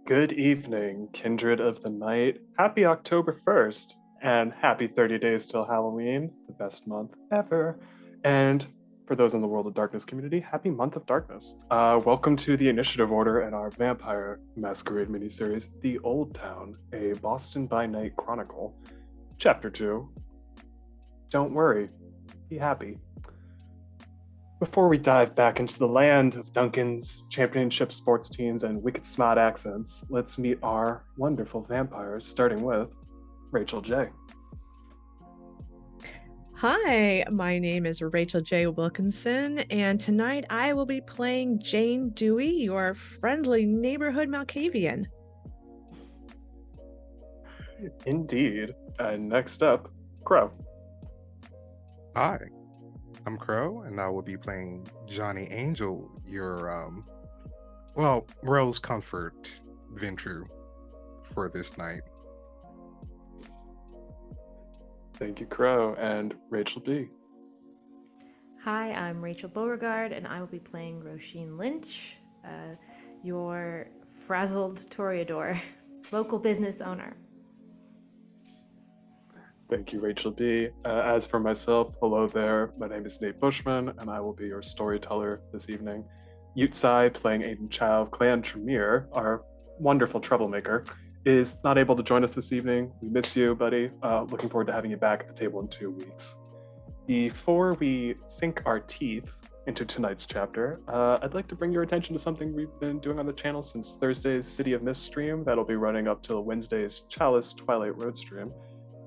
Good evening, kindred of the night. Happy October 1st, and happy 30 days till Halloween, the best month ever. And for those in the World of Darkness community, happy month of darkness. Welcome to the Initiative Order and our Vampire Masquerade miniseries, The Old Town, a Boston by Night Chronicle. Chapter 2. Don't worry, be happy. Before we dive back into the land of Duncan's, championship sports teams, and wicked smart accents, let's meet our wonderful vampires, starting with Rachel J. Hi, my name is Rachel J. Wilkinson, and tonight I will be playing Jane Dewey, your friendly neighborhood Malkavian. Indeed. And next up, Crow. Hi, I'm Crow, and I will be playing Johnny Angel, your Rose Comfort Ventrue for this night. Thank you, Crow. And Rachel B. Hi, I'm Rachel Beauregard, and I will be playing Roisin Lynch, your frazzled Toreador, local business owner. Thank you, Rachel B. As for myself, hello there. My name is Nate Bushman, and I will be your storyteller this evening. Yutsai, playing Aiden Chow, Clan Tremere, our wonderful troublemaker, is not able to join us this evening. We miss you, buddy. Looking forward to having you back at the table in 2 weeks. Before we sink our teeth into tonight's chapter, I'd like to bring your attention to something we've been doing on the channel since Thursday's City of Mist stream. That'll be running up till Wednesday's Chalice Twilight Road stream.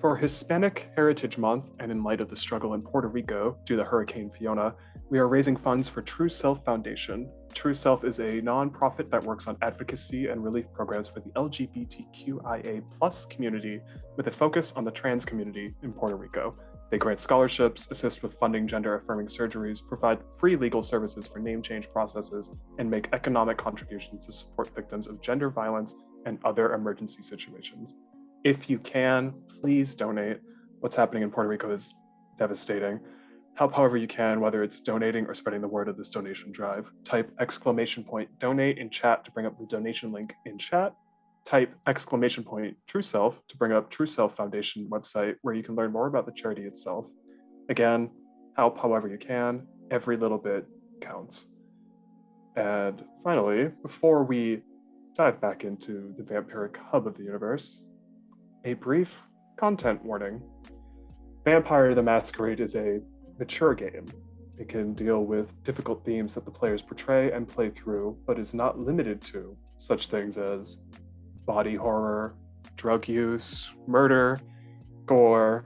For Hispanic Heritage Month, and in light of the struggle in Puerto Rico due to Hurricane Fiona, we are raising funds for True Self Foundation. True Self is a nonprofit that works on advocacy and relief programs for the LGBTQIA+ community with a focus on the trans community in Puerto Rico. They grant scholarships, assist with funding gender-affirming surgeries, provide free legal services for name change processes, and make economic contributions to support victims of gender violence and other emergency situations. If you can, please donate. What's happening in Puerto Rico is devastating. Help however you can, whether it's donating or spreading the word of this donation drive. Type !donate in chat to bring up the donation link in chat. Type !True Self to bring up True Self Foundation website where you can learn more about the charity itself. Again, help however you can. Every little bit counts. And finally, before we dive back into the vampiric hub of the universe, a brief content warning. Vampire the Masquerade is a mature game. It can deal with difficult themes that the players portray and play through, but is not limited to such things as body horror, drug use, murder, gore,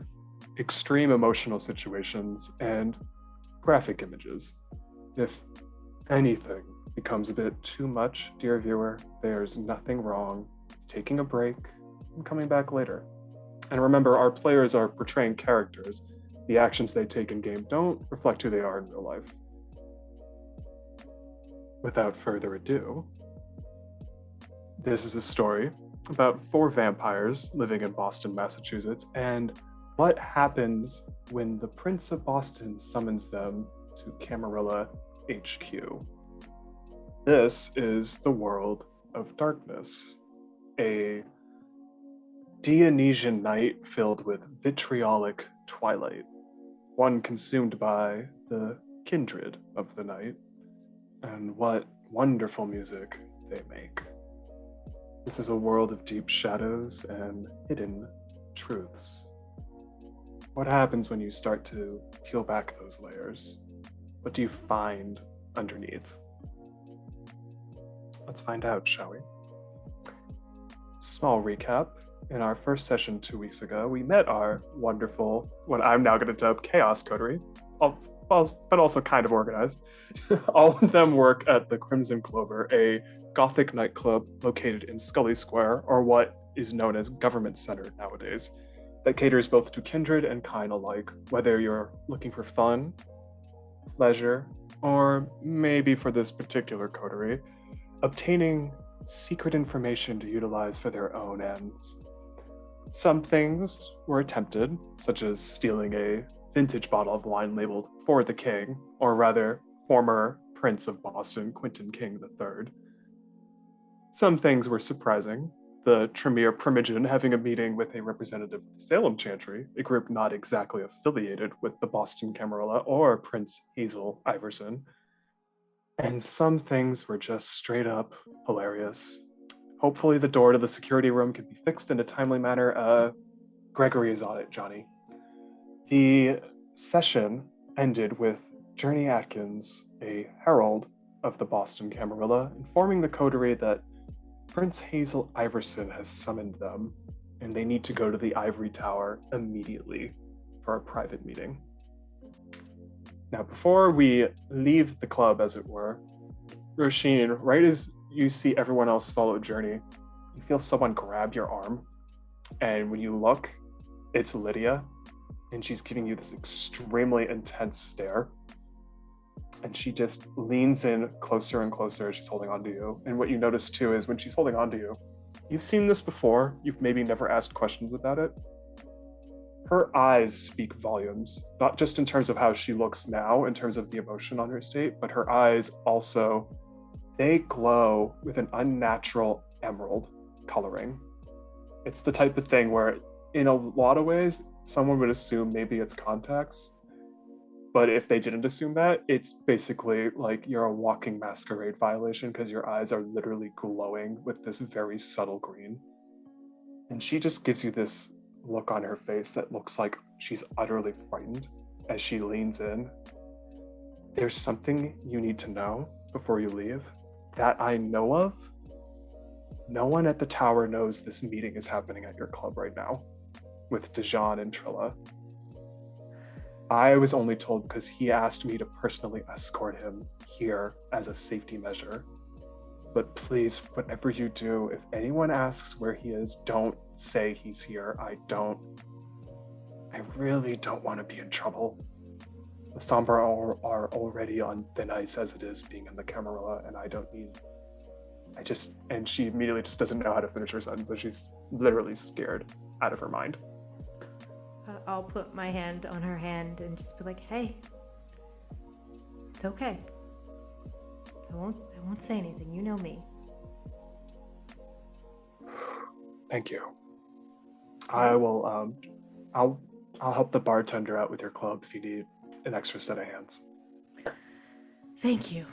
extreme emotional situations, and graphic images. If anything becomes a bit too much, dear viewer, there's nothing wrong with taking a break and coming back later. And remember, our players are portraying characters. The actions they take in game don't reflect who they are in real life. Without further ado, this is a story about 4 vampires living in Boston, Massachusetts, and what happens when the Prince of Boston summons them to Camarilla HQ. This is the world of darkness, a Dionysian night filled with vitriolic twilight, one consumed by the kindred of the night, and what wonderful music they make. This is a world of deep shadows and hidden truths. What happens when you start to peel back those layers? What do you find underneath? Let's find out, shall we? Small recap. In our first session 2 weeks ago, we met our wonderful, what I'm now going to dub Chaos Coterie, but also kind of organized. All of them work at the Crimson Clover, a Gothic nightclub located in Scully Square, or what is known as Government Center nowadays, that caters both to kindred and kind alike, whether you're looking for fun, pleasure, or maybe for this particular coterie, obtaining secret information to utilize for their own ends. Some things were attempted, such as stealing a vintage bottle of wine labeled "For the King," or rather, former Prince of Boston, Quentin King III. Some things were surprising. The Tremere Primogen having a meeting with a representative of the Salem Chantry, a group not exactly affiliated with the Boston Camarilla or Prince Hazel Iverson. And some things were just straight up hilarious. Hopefully the door to the security room can be fixed in a timely manner. Gregory is on it, Johnny. The session ended with Journey Atkins, a herald of the Boston Camarilla, informing the coterie that Prince Hazel Iverson has summoned them, and they need to go to the Ivory Tower immediately for a private meeting. Now, before we leave the club, as it were, Roisin, right as you see everyone else follow Journey, you feel someone grab your arm, and when you look, it's Lydia, and she's giving you this extremely intense stare. And she just leans in closer and closer as she's holding on to you. And what you notice too is when she's holding on to you, you've seen this before, you've maybe never asked questions about it. Her eyes speak volumes, not just in terms of how she looks now, in terms of the emotion on her state, but her eyes also, they glow with an unnatural emerald coloring. It's the type of thing where, in a lot of ways, someone would assume maybe it's contacts. But if they didn't assume that, it's basically like you're a walking masquerade violation because your eyes are literally glowing with this very subtle green. And she just gives you this look on her face that looks like she's utterly frightened as she leans in. There's something you need to know before you leave that I know of. No one at the tower knows this meeting is happening at your club right now with Dijon and Trilla. I was only told because he asked me to personally escort him here as a safety measure. But please, whatever you do, if anyone asks where he is, don't say he's here. I really don't want to be in trouble. The Sombra are already on thin ice as it is being in the Camarilla, and and she immediately just doesn't know how to finish her sentence, so she's literally scared out of her mind. I'll put my hand on her hand and just be like, hey, it's okay. I won't say anything. You know me. Thank you. I will, I'll help the bartender out with your club if you need an extra set of hands. Thank you.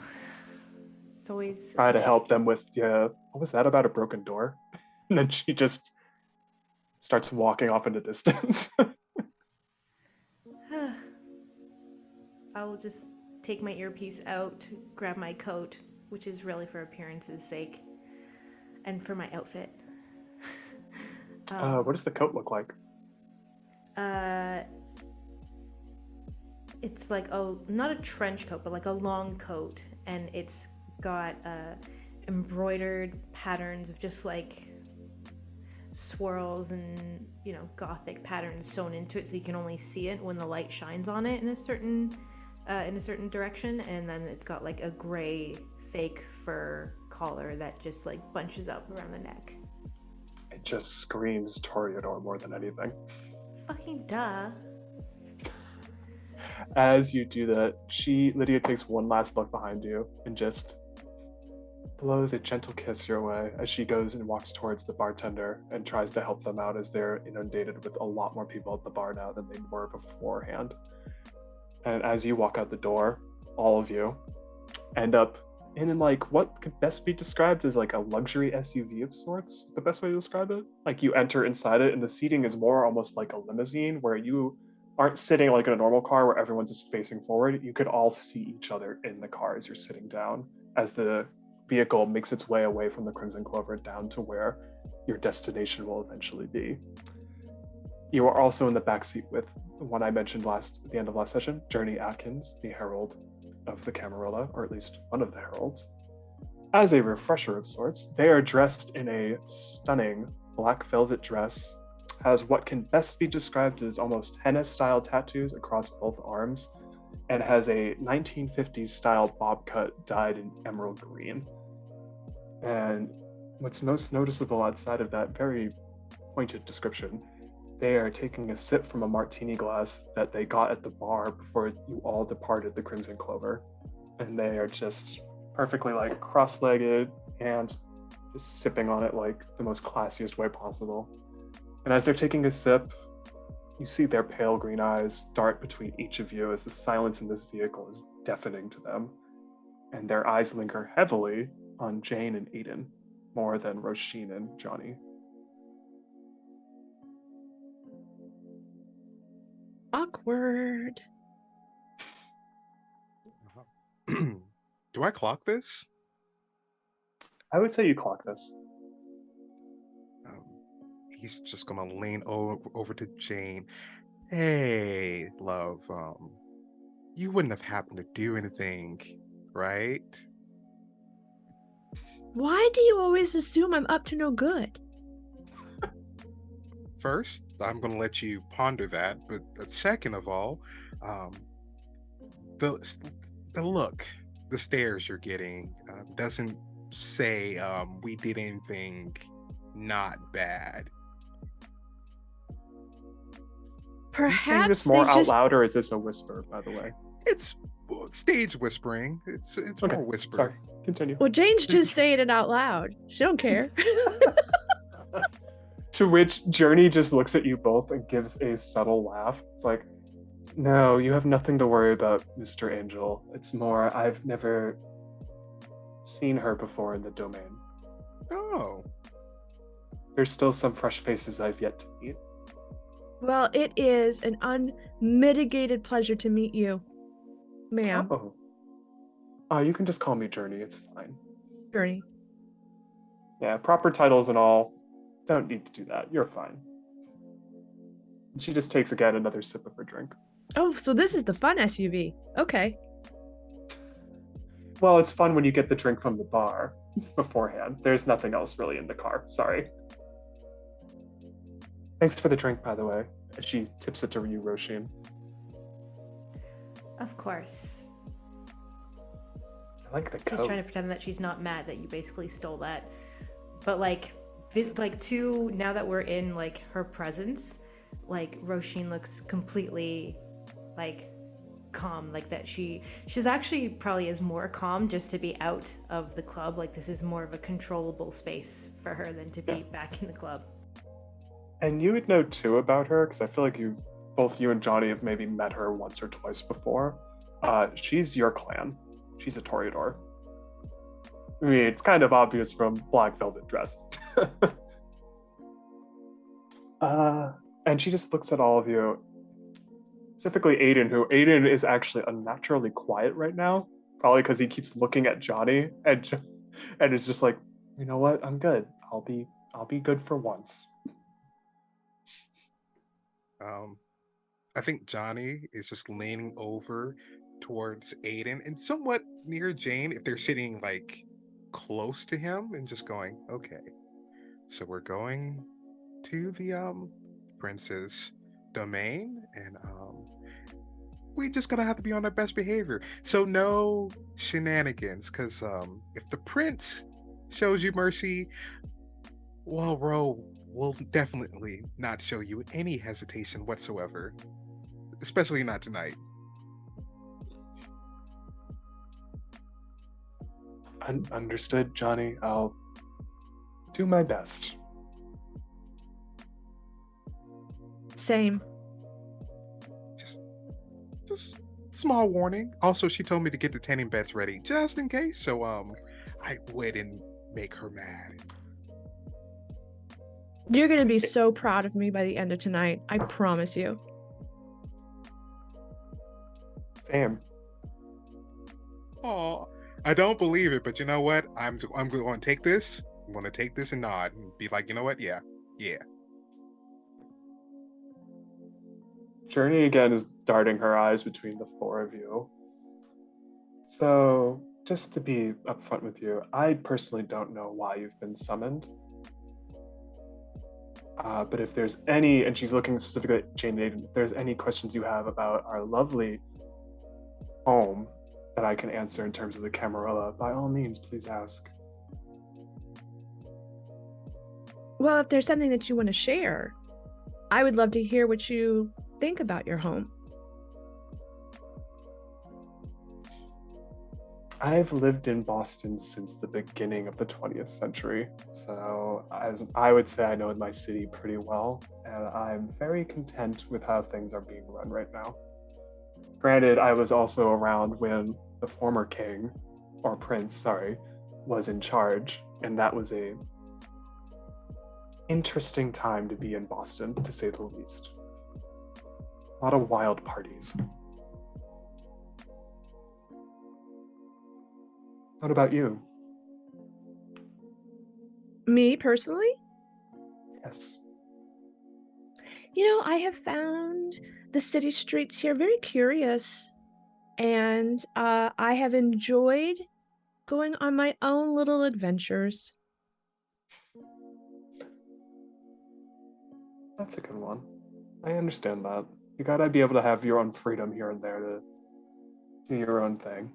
It's always... Try to help them with, what was that about a broken door? And then she just starts walking off into distance. I will just take my earpiece out, grab my coat, which is really for appearance's sake, and for my outfit. What does the coat look like? It's like not a trench coat, but like a long coat, and it's got embroidered patterns of just like swirls and gothic patterns sewn into it, so you can only see it when the light shines on it in a certain direction. And then it's got like a gray fake fur collar that just like bunches up around the neck. It just screams Toreador more than anything. Fucking duh. As you do that, Lydia takes one last look behind you and just blows a gentle kiss your way as she goes and walks towards the bartender and tries to help them out, as they're inundated with a lot more people at the bar now than they were beforehand. And as you walk out the door, all of you end up in like what could best be described as like a luxury SUV of sorts. Is the best way to describe it. Like you enter inside it and the seating is more almost like a limousine, where you aren't sitting like in a normal car where everyone's just facing forward. You could all see each other in the car as you're sitting down, as the vehicle makes its way away from the Crimson Clover down to where your destination will eventually be. You are also in the backseat with the one I mentioned at the end of last session, Journey Atkins, the herald of the Camarilla, or at least one of the heralds. As a refresher of sorts, they are dressed in a stunning black velvet dress, has what can best be described as almost henna-style tattoos across both arms, and has a 1950s style bob cut dyed in emerald green. And what's most noticeable outside of that very pointed description, they are taking a sip from a martini glass that they got at the bar before you all departed the Crimson Clover. And they are just perfectly like cross-legged, hands just sipping on it like the most classiest way possible. And as they're taking a sip, you see their pale green eyes dart between each of you as the silence in this vehicle is deafening to them. And their eyes linger heavily on Jane and Aiden, more than Roisin and Johnny. Awkward. Do I clock this? I would say you clock this. Um, he's just gonna lean over to Jane. Hey, love. You wouldn't have happened to do anything, right? Why do you always assume I'm up to no good? First, I'm gonna let you ponder that, but second of all, the look, the stares you're getting doesn't say we did anything not bad. Are you saying Perhaps this more they out just loud, or is this a whisper, by the way? It's stage whispering. It's Okay, more whisper. sorry. Continue. well, Jane's just saying it out loud. She don't care. To which Journey just looks at you both and gives a subtle laugh. It's like, no, you have nothing to worry about, Mr. Angel. It's more, I've never seen her before in the domain. Oh, There's still some fresh faces I've yet to meet. Well, it is an unmitigated pleasure to meet you, ma'am. Oh, you can just call me Journey. It's fine. Journey. Yeah, proper titles and all. Don't need to do that. You're fine. She just takes again another sip of her drink. Oh, so this is the fun SUV. Okay. Well, it's fun when you get the drink from the bar beforehand. There's nothing else really in the car. Sorry. Thanks for the drink, by the way. She tips it to you, Roisin. Of course. I like the She's coat. trying to pretend that she's not mad that you basically stole that. But like now that we're in like her presence, like Roisin looks completely like calm, like that she's actually probably is more calm just to be out of the club. Like this is more of a controllable space for her than to be back in the club. And you would know too about her, because I feel like both you and Johnny have maybe met her once or twice before. She's your clan. She's a Toreador. I mean, it's kind of obvious from black velvet dress. And she just looks at all of you, specifically Aiden, Aiden is actually unnaturally quiet right now, probably because he keeps looking at Johnny and is just like, you know what? I'm good. I'll be good for once. I think Johnny is just leaning over towards Aiden and somewhat near Jane if they're sitting like close to him and just going, okay, so we're going to the prince's domain and we just gonna have to be on our best behavior. So no shenanigans, because if the prince shows you mercy, well, Ro will definitely not show you any hesitation whatsoever, especially not tonight. Understood, Johnny. I'll do my best. Same. Just small warning. Also, she told me to get the tanning beds ready just in case, so I wouldn't make her mad. You're going to be so proud of me by the end of tonight. I promise you. Same. Oh, I don't believe it, but you know what? I'm going to take this. I'm going to take this and nod and be like, you know what? Yeah. Journey again is darting her eyes between the four of you. So, just to be upfront with you, I personally don't know why you've been summoned. But if there's any, and she's looking specifically at Jane and Aiden, if there's any questions you have about our lovely home that I can answer in terms of the Camarilla, by all means, please ask. Well, if there's something that you want to share, I would love to hear what you think about your home. I've lived in Boston since the beginning of the 20th century, so as I would say I know my city pretty well, and I'm very content with how things are being run right now. Granted, I was also around when the former king, or prince, sorry, was in charge, and that was a interesting time to be in Boston, to say the least. A lot of wild parties. What about you? Me personally, Yes. I have found the city streets here very curious, and I have enjoyed going on my own little adventures. That's a good one. I understand that. You gotta be able to have your own freedom here and there to do your own thing.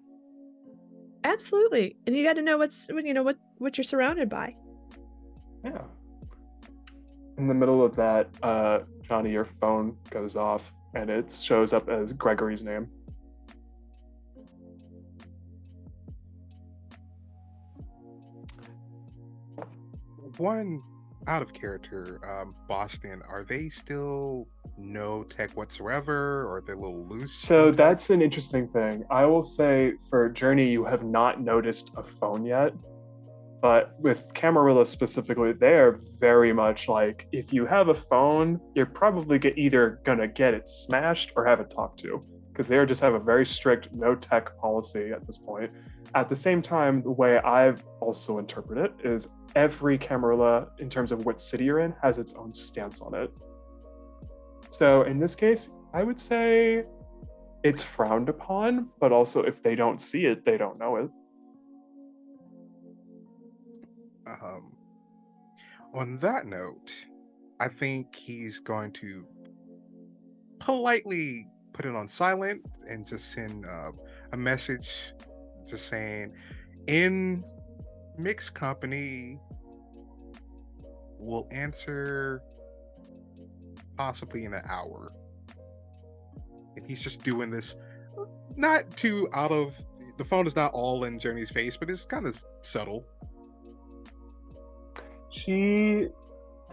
Absolutely. And you got to know what you're surrounded by. Yeah. In the middle of that, Johnny, your phone goes off and it shows up as Gregory's name. One out of character, Boston, are they still no tech whatsoever, or are they a little loose? So on tech? that's an interesting thing. I will say for Journey, you have not noticed a phone yet. But with Camarilla specifically, they're very much like if you have a phone, you're probably either gonna get it smashed or have it talked to, because they just have a very strict no tech policy at this point. At the same time, the way I've also interpreted it is every Camarilla, in terms of what city you're in, has its own stance on it. So in this case, I would say it's frowned upon, but also if they don't see it, they don't know it. On that note, I think he's going to politely put it on silent and just send a message just saying, in mixed company, we'll answer possibly in an hour. And he's just doing this not too out of the phone is not all in Journey's face, but it's kind of subtle. She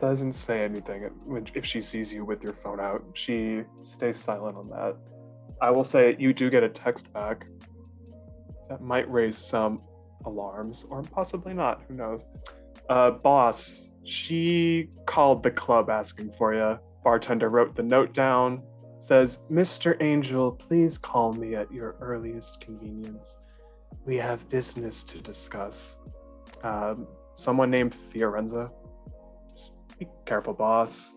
doesn't say anything if she sees you with your phone out. She stays silent on that. I will say you do get a text back that might raise some alarms, or possibly not. Who knows? Boss, she called the club asking for you. Bartender wrote the note down. Says, Mr. Angel, please call me at your earliest convenience. We have business to discuss. Someone named Fiorenza. Just be careful, boss.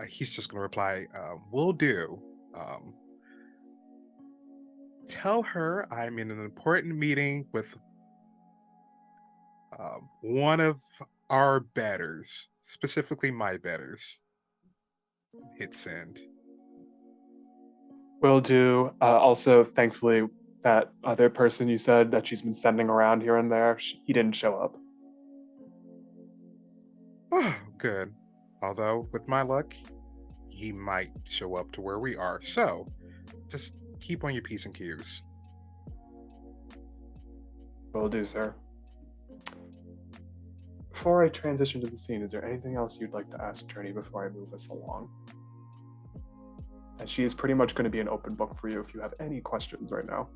He's just going to reply, will do. Tell her I'm in an important meeting with one of our betters, specifically my betters. Hit send. Will do. Also, thankfully, that other person you said that she's been sending around here and there, he didn't show up. Oh, good. Although, with my luck, he might show up to where we are. So, just keep on your P's and Q's. Will do, sir. Before I transition to the scene, is there anything else you'd like to ask Journey before I move us along? And she is pretty much going to be an open book for you if you have any questions right now.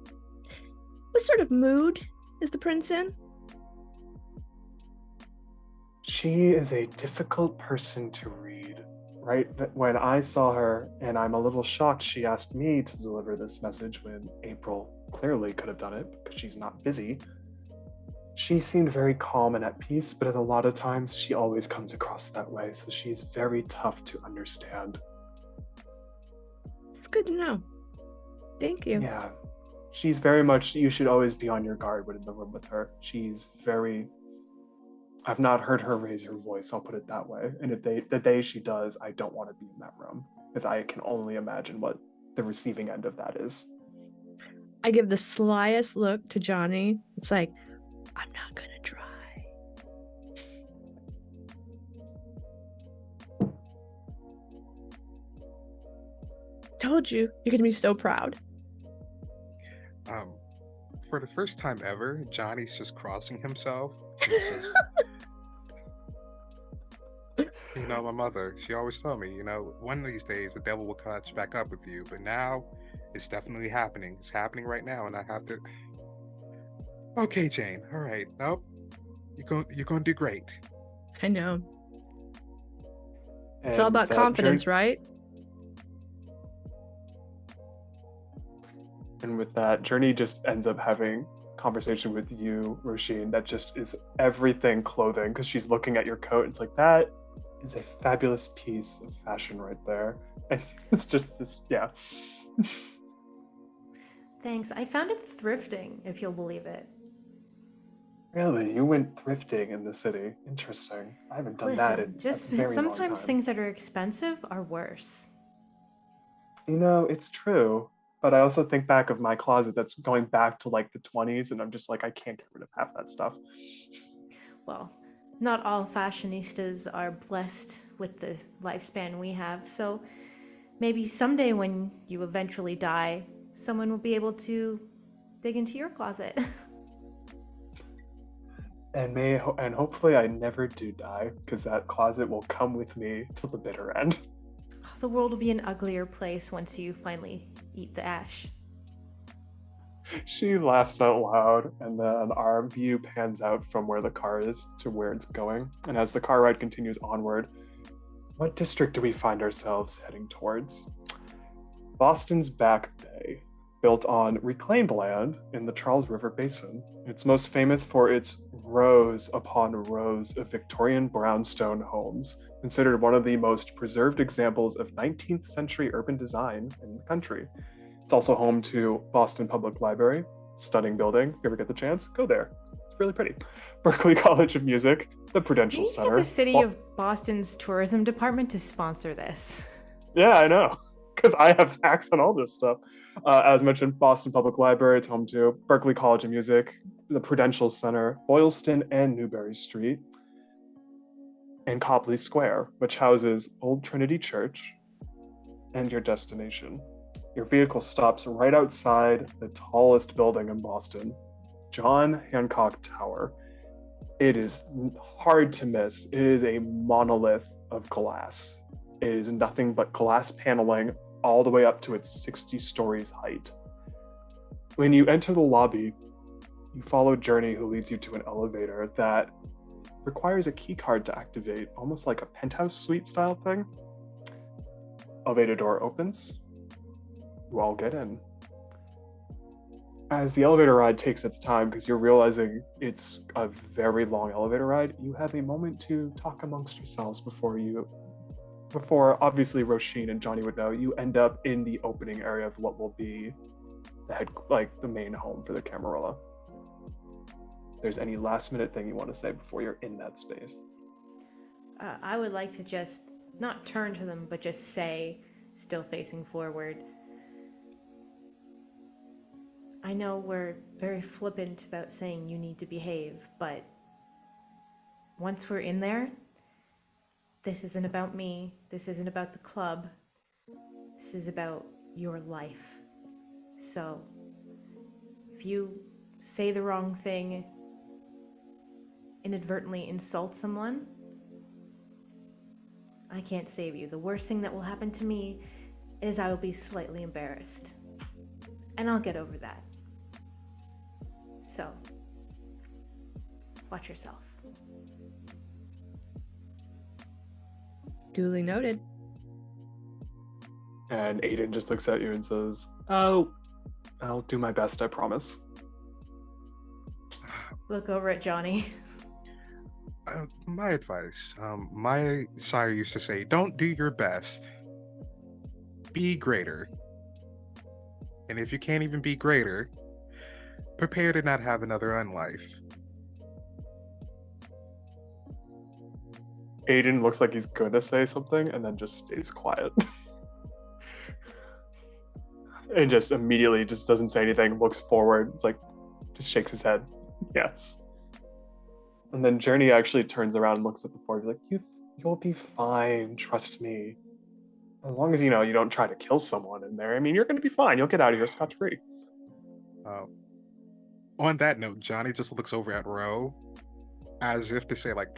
What sort of mood is the prince in? She is a difficult person to read. Right when I saw her, and I'm a little shocked she asked me to deliver this message when April clearly could have done it because she's not busy. She seemed very calm and at peace, but at a lot of times she always comes across that way, so she's very tough to understand. It's good to know. Thank you. Yeah, she's very much, you should always be on your guard when in the room with her. She's very, I've not heard her raise her voice, I'll put it that way. And the day she does, I don't want to be in that room, because I can only imagine what the receiving end of that is. I give the slyest look to Johnny. It's like, I'm not gonna try. Told you, you're gonna be so proud. Um, for the first time ever, Johnny's just crossing himself. He's just, my mother, she always told me, one of these days the devil will catch back up with you. But now it's definitely happening. It's happening right now, and I have to. Okay, Jane. All right. Nope. You're going to do great. I know. It's And all about that confidence, right? And with that, Journey just ends up having conversation with you, Roisin, that just is everything clothing, because she's looking at your coat and it's like, that is a fabulous piece of fashion right there. And it's just this, yeah. Thanks. I found it thrifting, if you'll believe it. Really? You went thrifting in the city? Interesting. I haven't done that in just a very long sometimes time. things that are expensive are worse. It's true. But I also think back of my closet that's going back to like the 20s, and I'm just like, I can't get rid of half that stuff. Well, not all fashionistas are blessed with the lifespan we have, so maybe someday when you eventually die, someone will be able to dig into your closet. And hopefully I never do die, because that closet will come with me till the bitter end. The world will be an uglier place once you finally eat the ash. She laughs out loud, and then our view pans out from where the car is to where it's going. And as the car ride continues onward, what district do we find ourselves heading towards? Boston's Back Bay, built on reclaimed land in the Charles River Basin. It's most famous for its rows upon rows of Victorian brownstone homes, considered one of the most preserved examples of 19th century urban design in the country. It's also home to Boston Public Library, stunning building. If you ever get the chance, go there. It's really pretty. Berklee College of Music, the Prudential You Center. get the city of Boston's tourism department to sponsor this. Yeah, I know, because I have hacks on all this stuff. As mentioned, Boston Public Library, it's home to Berklee College of Music, the Prudential Center, Boylston and Newbury Street, and Copley Square, which houses Old Trinity Church, and your destination. Your vehicle stops right outside the tallest building in Boston, John Hancock Tower. It is hard to miss. It is a monolith of glass. It is nothing but glass paneling all the way up to its 60 stories height. When you enter the lobby, you follow Journey, who leads you to an elevator that requires a key card to activate, almost like a penthouse suite style thing. Elevator door opens. You all get in. As the elevator ride takes its time, because you're realizing it's a very long elevator ride, you have a moment to talk amongst yourselves before obviously Roisin and Johnny would know. You end up in the opening area of what will be the main home for the Camarilla. If there's any last minute thing you want to say before you're in that space? I would like to just not turn to them, but just say, still facing forward, I know we're very flippant about saying you need to behave, but once we're in there, this isn't about me. This isn't about the club. This is about your life. So, if you say the wrong thing, inadvertently insult someone, I can't save you. The worst thing that will happen to me is I will be slightly embarrassed. And I'll get over that. So, watch yourself. Duly noted. And Aiden just looks at you and says, "Oh, I'll do my best, I promise." Look over at Johnny. My advice, my sire used to say, don't do your best, be greater. And if you can't even be greater, prepare to not have another unlife. Aiden looks like he's gonna say something and then just stays quiet. And just immediately just doesn't say anything, looks forward, it's like, just shakes his head. Yes. And then Journey actually turns around and looks at the floor. He's like, you'll be fine, trust me. As long as you don't try to kill someone in there. I mean, you're going to be fine. You'll get out of here scot-free. On that note, Johnny just looks over at Ro as if to say, like,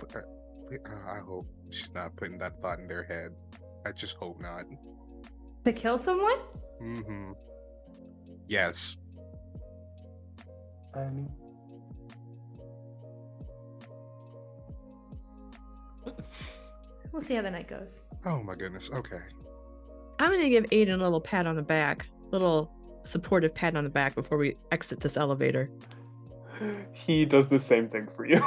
I hope she's not putting that thought in their head. I just hope not. To kill someone? Mm-hmm. Yes. We'll see how the night goes. Oh my goodness. Okay. I'm gonna give Aiden a little pat on the back, little supportive pat on the back before we exit this elevator. He does the same thing for you.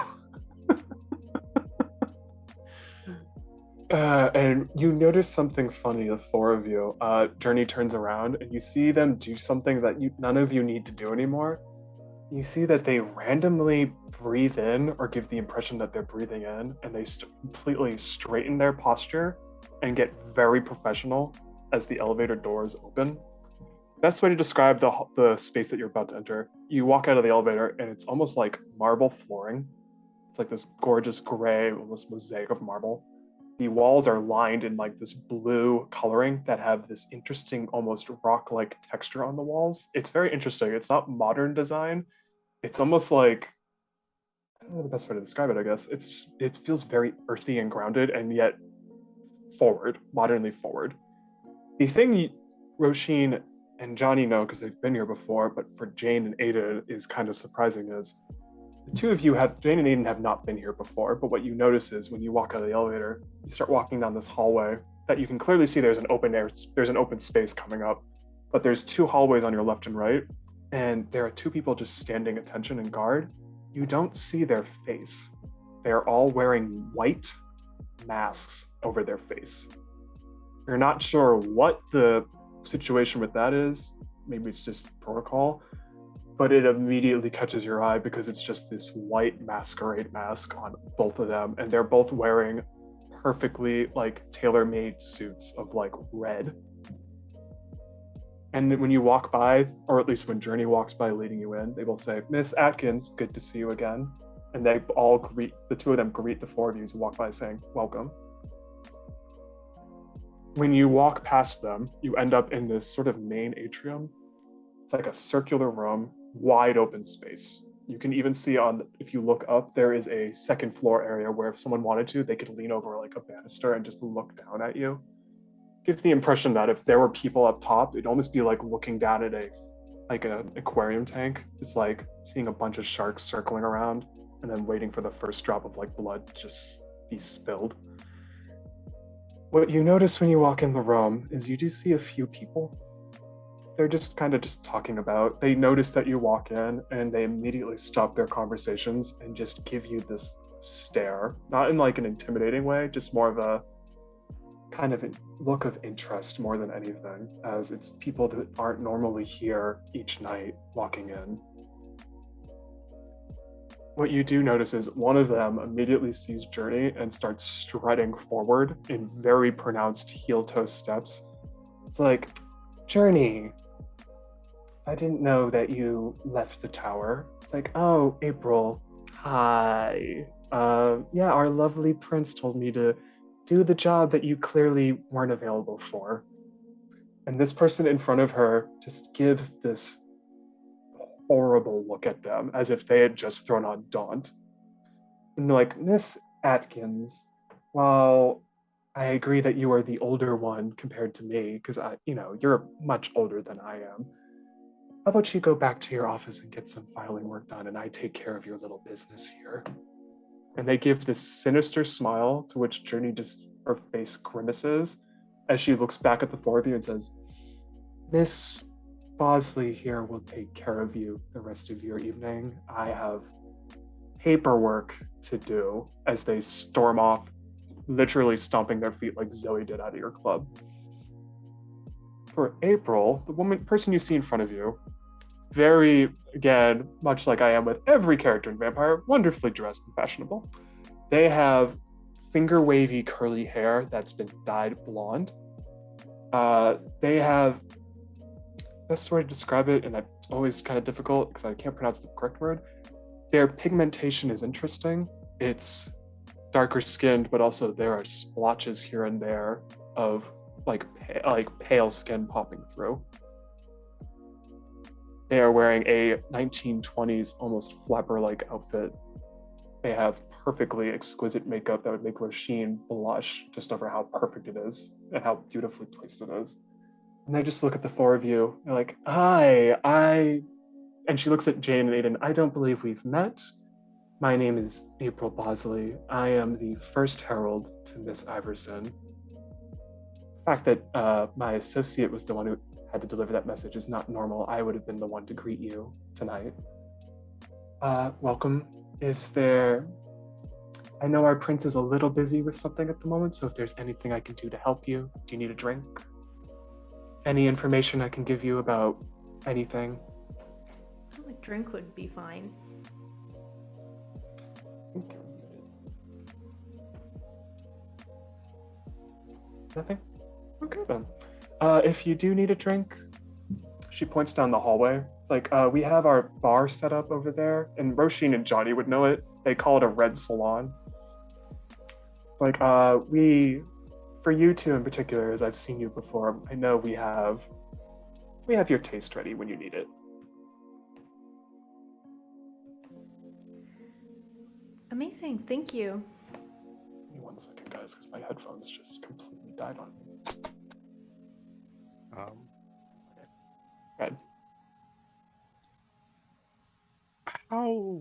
And you notice something funny, the four of you. Journey turns around and you see them do something that none of you need to do anymore. You see that they randomly breathe in or give the impression that they're breathing in, and they completely straighten their posture and get very professional as the elevator doors open. Best way to describe the space that you're about to enter, you walk out of the elevator and it's almost like marble flooring. It's like this gorgeous gray, almost mosaic of marble. The walls are lined in like this blue coloring that have this interesting, almost rock-like texture on the walls. It's very interesting. It's not modern design. It's almost like, I don't know the best way to describe it, I guess. It feels very earthy and grounded and yet forward, modernly forward. The thing Roshin and Johnny know because they've been here before, but for Jane and Ada is kind of surprising is the two of you Jane and Aiden have not been here before, but what you notice is when you walk out of the elevator, you start walking down this hallway that you can clearly see there's an open space coming up, but there's two hallways on your left and right, and there are two people just standing attention and guard. You don't see their face. They're all wearing white masks over their face. You're not sure what the situation with that is. Maybe it's just protocol, but it immediately catches your eye because it's just this white masquerade mask on both of them, and they're both wearing perfectly like tailor-made suits of like red. And when you walk by, or at least when Journey walks by leading you in, they will say, "Miss Atkins, good to see you again." And they all the two of them greet the four of you as you walk by saying, "Welcome." When you walk past them, you end up in this sort of main atrium. It's like a circular room, wide open space. You can even see if you look up, there is a second floor area where if someone wanted to, they could lean over like a banister and just look down at you. Gives the impression that if there were people up top, it'd almost be like looking down at an aquarium tank. It's like seeing a bunch of sharks circling around and then waiting for the first drop of like blood to just be spilled. What you notice when you walk in the room is you do see a few people. They're just kind of just talking about, they notice that you walk in and they immediately stop their conversations and just give you this stare, not in like an intimidating way, just more of a kind of a look of interest more than anything, as it's people that aren't normally here each night walking in. What you do notice is one of them immediately sees Journey and starts strutting forward in very pronounced heel-toe steps. It's like, "Journey, I didn't know that you left the tower." It's like, "Oh, April, hi. Yeah, our lovely prince told me to do the job that you clearly weren't available for." And this person in front of her just gives this horrible look at them as if they had just thrown on Daunt. And they're like, "Miss Atkins, while I agree that you are the older one compared to me, because you're much older than I am, how about you go back to your office and get some filing work done and I take care of your little business here?" And they give this sinister smile to which Journey her face grimaces as she looks back at the four of you and says, "Miss Bosley here will take care of you the rest of your evening. I have paperwork to do," as they storm off, literally stomping their feet like Zoe did out of your club. For April, the person you see in front of you, very, again, much like I am with every character in Vampire, wonderfully dressed and fashionable. They have finger wavy curly hair that's been dyed blonde. They have, best way to describe it, and it's always kind of difficult because I can't pronounce the correct word, their pigmentation is interesting. It's darker skinned, but also there are splotches here and there of like pale skin popping through. They are wearing a 1920s almost flapper-like outfit. They have perfectly exquisite makeup that would make Roisin blush just over how perfect it is and how beautifully placed it is. And they just look at the four of you. They're like, hi, and she looks at Jane and Aiden. I don't believe we've met. My name is April Bosley. I am the first herald to Miss Iverson. The fact that my associate was the one who had to deliver that message is not normal. I would have been the one to greet you tonight. Welcome. I know our prince is a little busy with something at the moment, so if there's anything I can do to help you, do you need a drink? Any information I can give you about anything? A drink would be fine. Nothing? Okay then. If you do need a drink, she points down the hallway. Like, we have our bar set up over there, and Roisin and Johnny would know it. They call it a red salon. Like, for you two in particular, as I've seen you before, I know we have your taste ready when you need it. Amazing, thank you. Give me 1 second, guys, because my headphones just completely died on me. Good. How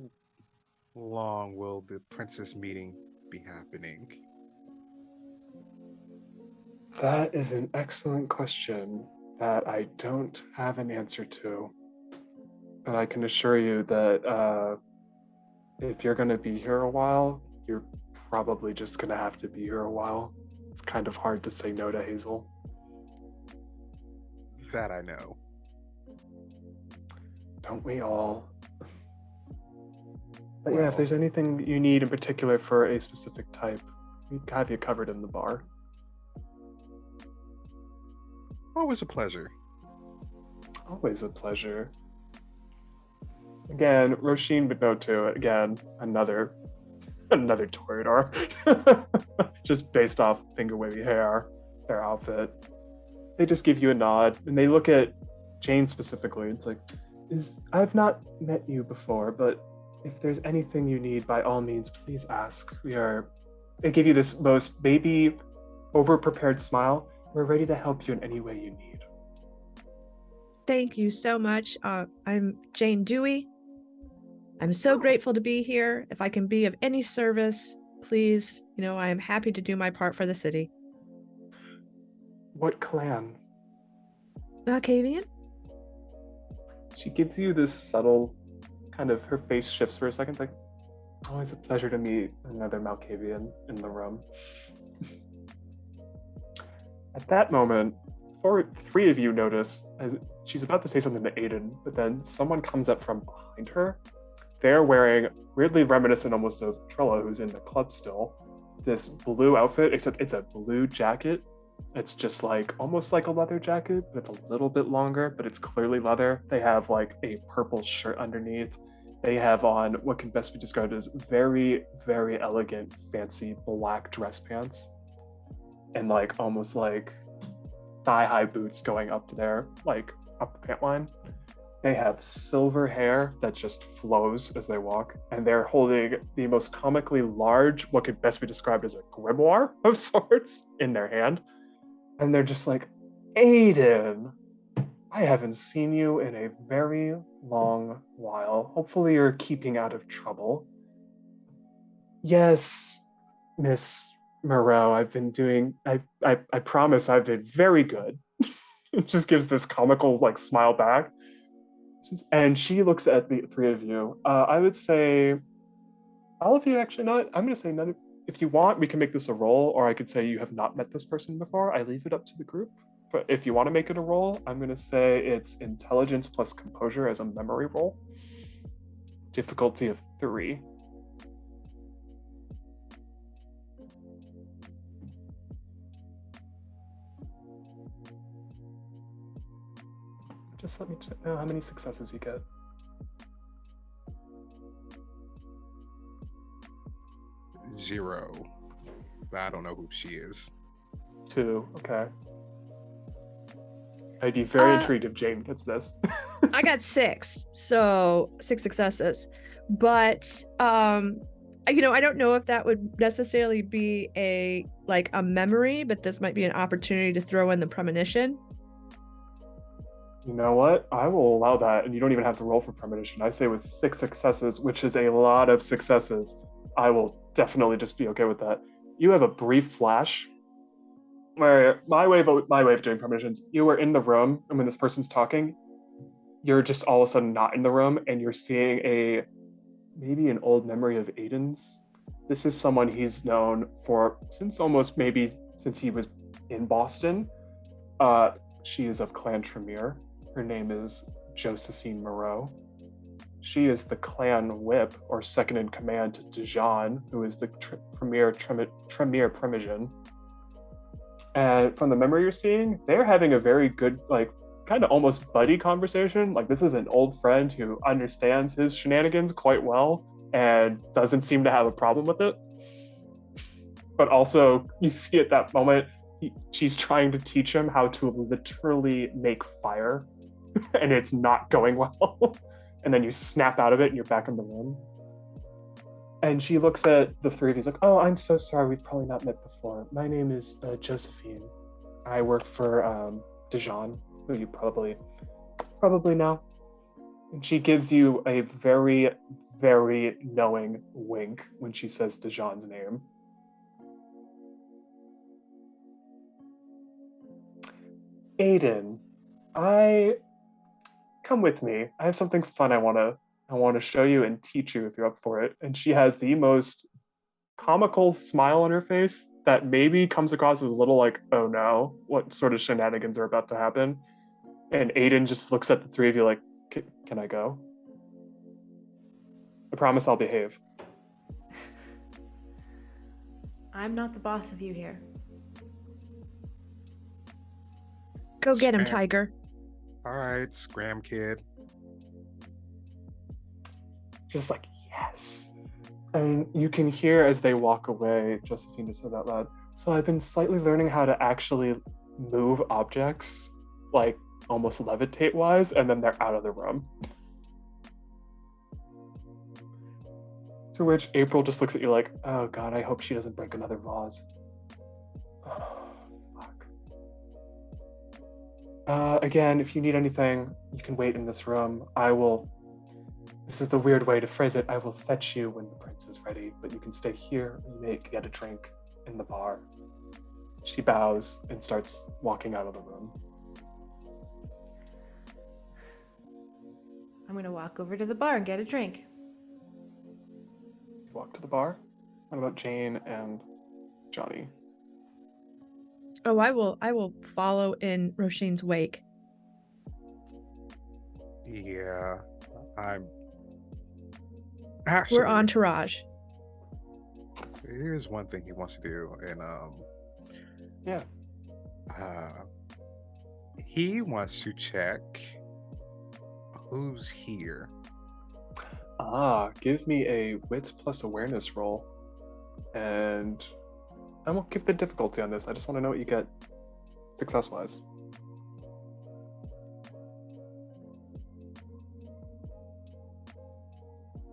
long will the princess meeting be happening? That is an excellent question that I don't have an answer to. But I can assure you that if you're going to be here a while, you're probably just going to have to be here a while. It's kind of hard to say no to Hazel. That I know. Don't we all? But yeah, if there's anything you need in particular for a specific type, we have you covered in the bar. Always a pleasure. Always a pleasure. Again, Roisin would know too. Again, another Toreador. Just based off finger wavy hair, their outfit. They just give you a nod and they look at Jane specifically. It's like, I've not met you before, but if there's anything you need, by all means, please ask. They give you this most baby, over-prepared smile. We're ready to help you in any way you need. Thank you so much. I'm Jane Dewey. I'm so grateful to be here. If I can be of any service, please, I am happy to do my part for the city. What clan? Malkavian? She gives you this subtle kind of, her face shifts for a second. It's like, always a pleasure to meet another Malkavian in the room. At that moment, three of you notice as she's about to say something to Aiden, but then someone comes up from behind her. They're wearing, weirdly reminiscent almost of Trella, who's in the club still, this blue outfit, except it's a blue jacket. It's just like, almost like a leather jacket, but it's a little bit longer, but it's clearly leather. They have like a purple shirt underneath. They have on what can best be described as very, very elegant, fancy black dress pants. And like, almost like thigh-high boots going up to their, like, up the pant line. They have silver hair that just flows as they walk, and they're holding the most comically large, what could best be described as a grimoire of sorts, in their hand. And they're just like, Aiden, I haven't seen you in a very long while. Hopefully you're keeping out of trouble. Yes, Miss Moreau, I've been doing, I promise I've been very good. It just gives this comical, like, smile back. And she looks at the three of you. I would say, all of you actually not. I'm going to say none of, if you want, we can make this a roll, or I could say you have not met this person before. I leave it up to the group. But if you want to make it a roll, I'm going to say it's intelligence plus composure as a memory roll. Difficulty of 3. Just let me know how many successes you get. 0. I don't know who she is. 2, okay. I'd be very Uh, intrigued if Jane gets this. I got 6, so 6 successes. But I don't know if that would necessarily be a memory, but this might be an opportunity to throw in the premonition. You know what? I will allow that, and you don't even have to roll for premonition. I say with 6 successes, which is a lot of successes, I will definitely just be okay with that. You have a brief flash where my way of doing premonitions, you were in the room, and when this person's talking, you're just all of a sudden not in the room, and you're seeing maybe an old memory of Aiden's. This is someone he's known for since he was in Boston. She is of Clan Tremere. Her name is Josephine Moreau. She is the clan whip, or second in command to Dijon, who is the Tremere Primogen. And from the memory you're seeing, they're having a very good, kind of almost buddy conversation. Like, this is an old friend who understands his shenanigans quite well and doesn't seem to have a problem with it. But also, you see at that moment, she's trying to teach him how to literally make fire, and it's not going well. And then you snap out of it and you're back in the room. And she looks at the three of you, like, "Oh, I'm so sorry, we've probably not met before. My name is Josephine. I work for Dijon, who you probably know." And she gives you a very, very knowing wink when she says Dijon's name. Aiden, come with me. I have something fun I want to show you and teach you if you're up for it. And she has the most comical smile on her face that maybe comes across as a little like, oh no, what sort of shenanigans are about to happen? And Aiden just looks at the three of you like, can I go? I promise I'll behave. I'm not the boss of you here. Go get him, Scram. Tiger. All right, Scram Kid. Just like, yes. And you can hear as they walk away, Josephine just says out loud, "So I've been slightly learning how to actually move objects, like almost levitate wise," and then they're out of the room. To which April just looks at you like, "Oh God, I hope she doesn't break another vase." Oh, fuck. Again, if you need anything, you can wait in this room. This is the weird way to phrase it. I will fetch you when the prince is ready, but you can stay here. You may get a drink in the bar. She bows and starts walking out of the room. I'm gonna walk over to the bar and get a drink. You walk to the bar. What about Jane and Johnny? Oh, I will follow in Roshine's wake. Yeah, I'm actually. We're entourage. Here's one thing he wants to do, and Yeah. he wants to check who's here. Give me a wits plus awareness roll. And I won't give the difficulty on this. I just want to know what you get success-wise.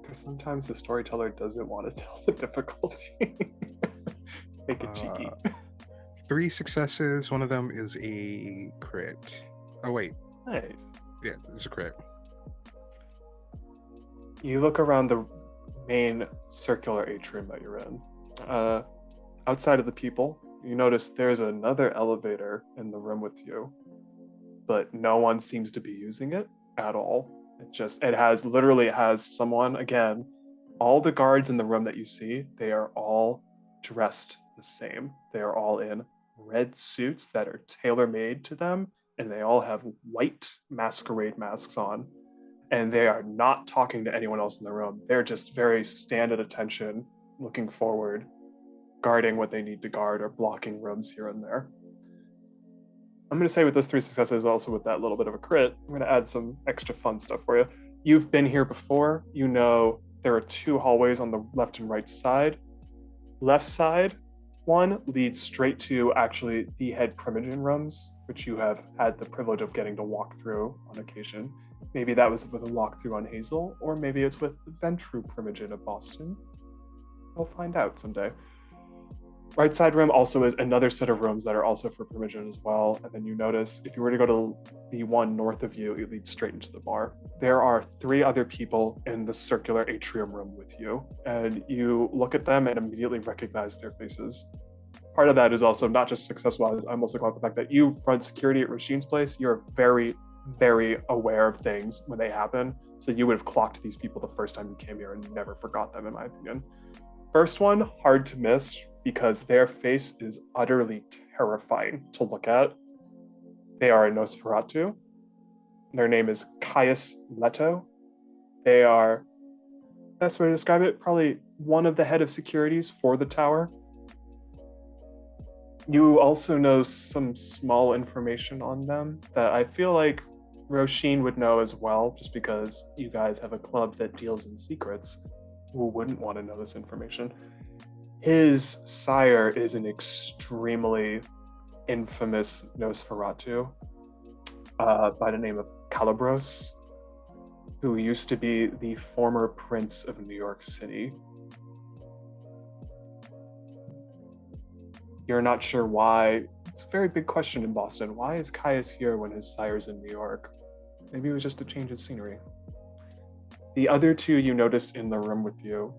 Because sometimes the storyteller doesn't want to tell the difficulty. Make it cheeky. 3 successes. One of them is a crit. Oh wait, Nice. yeah, it's a crit. You look around the main circular atrium that you're in. Outside of the people, you notice there's another elevator in the room with you, but no one seems to be using it at all. It has someone, again, all the guards in the room that you see, they are all dressed the same. They are all in red suits that are tailor-made to them, and they all have white masquerade masks on. And they are not talking to anyone else in the room. They're just very stand at attention, looking forward, guarding what they need to guard or blocking rooms here and there. I'm going to say with those 3 successes, also with that little bit of a crit, I'm going to add some extra fun stuff for you. You've been here before. You know there are 2 hallways on the left and right side. Left side one leads straight to actually the head Primogen rooms, which you have had the privilege of getting to walk through on occasion. Maybe that was with a walkthrough on Hazel, or maybe it's with the Ventru Primogen of Boston. We'll find out someday. Right side room also is another set of rooms that are also for Primogen as well. And then you notice if you were to go to the one north of you, it leads straight into the bar. There are 3 other people in the circular atrium room with you, and you look at them and immediately recognize their faces. Part of that is also not just success-wise, I'm also glad the fact that you front security at Rasheen's place, you're very, very aware of things when they happen. So you would have clocked these people the first time you came here and never forgot them, in my opinion. First one, hard to miss because their face is utterly terrifying to look at. They are a Nosferatu. Their name is Caius Leto. They are, best way to describe it, probably one of the head of securities for the tower. You also know some small information on them that I feel like Roisin would know as well, just because you guys have a club that deals in secrets. Who wouldn't want to know this information? His sire is an extremely infamous Nosferatu by the name of Calibros, who used to be the former Prince of New York City. You're not sure why. It's a very big question in Boston. Why is Caius here when his sire's in New York? Maybe it was just a change of scenery. The other 2 you noticed in the room with you,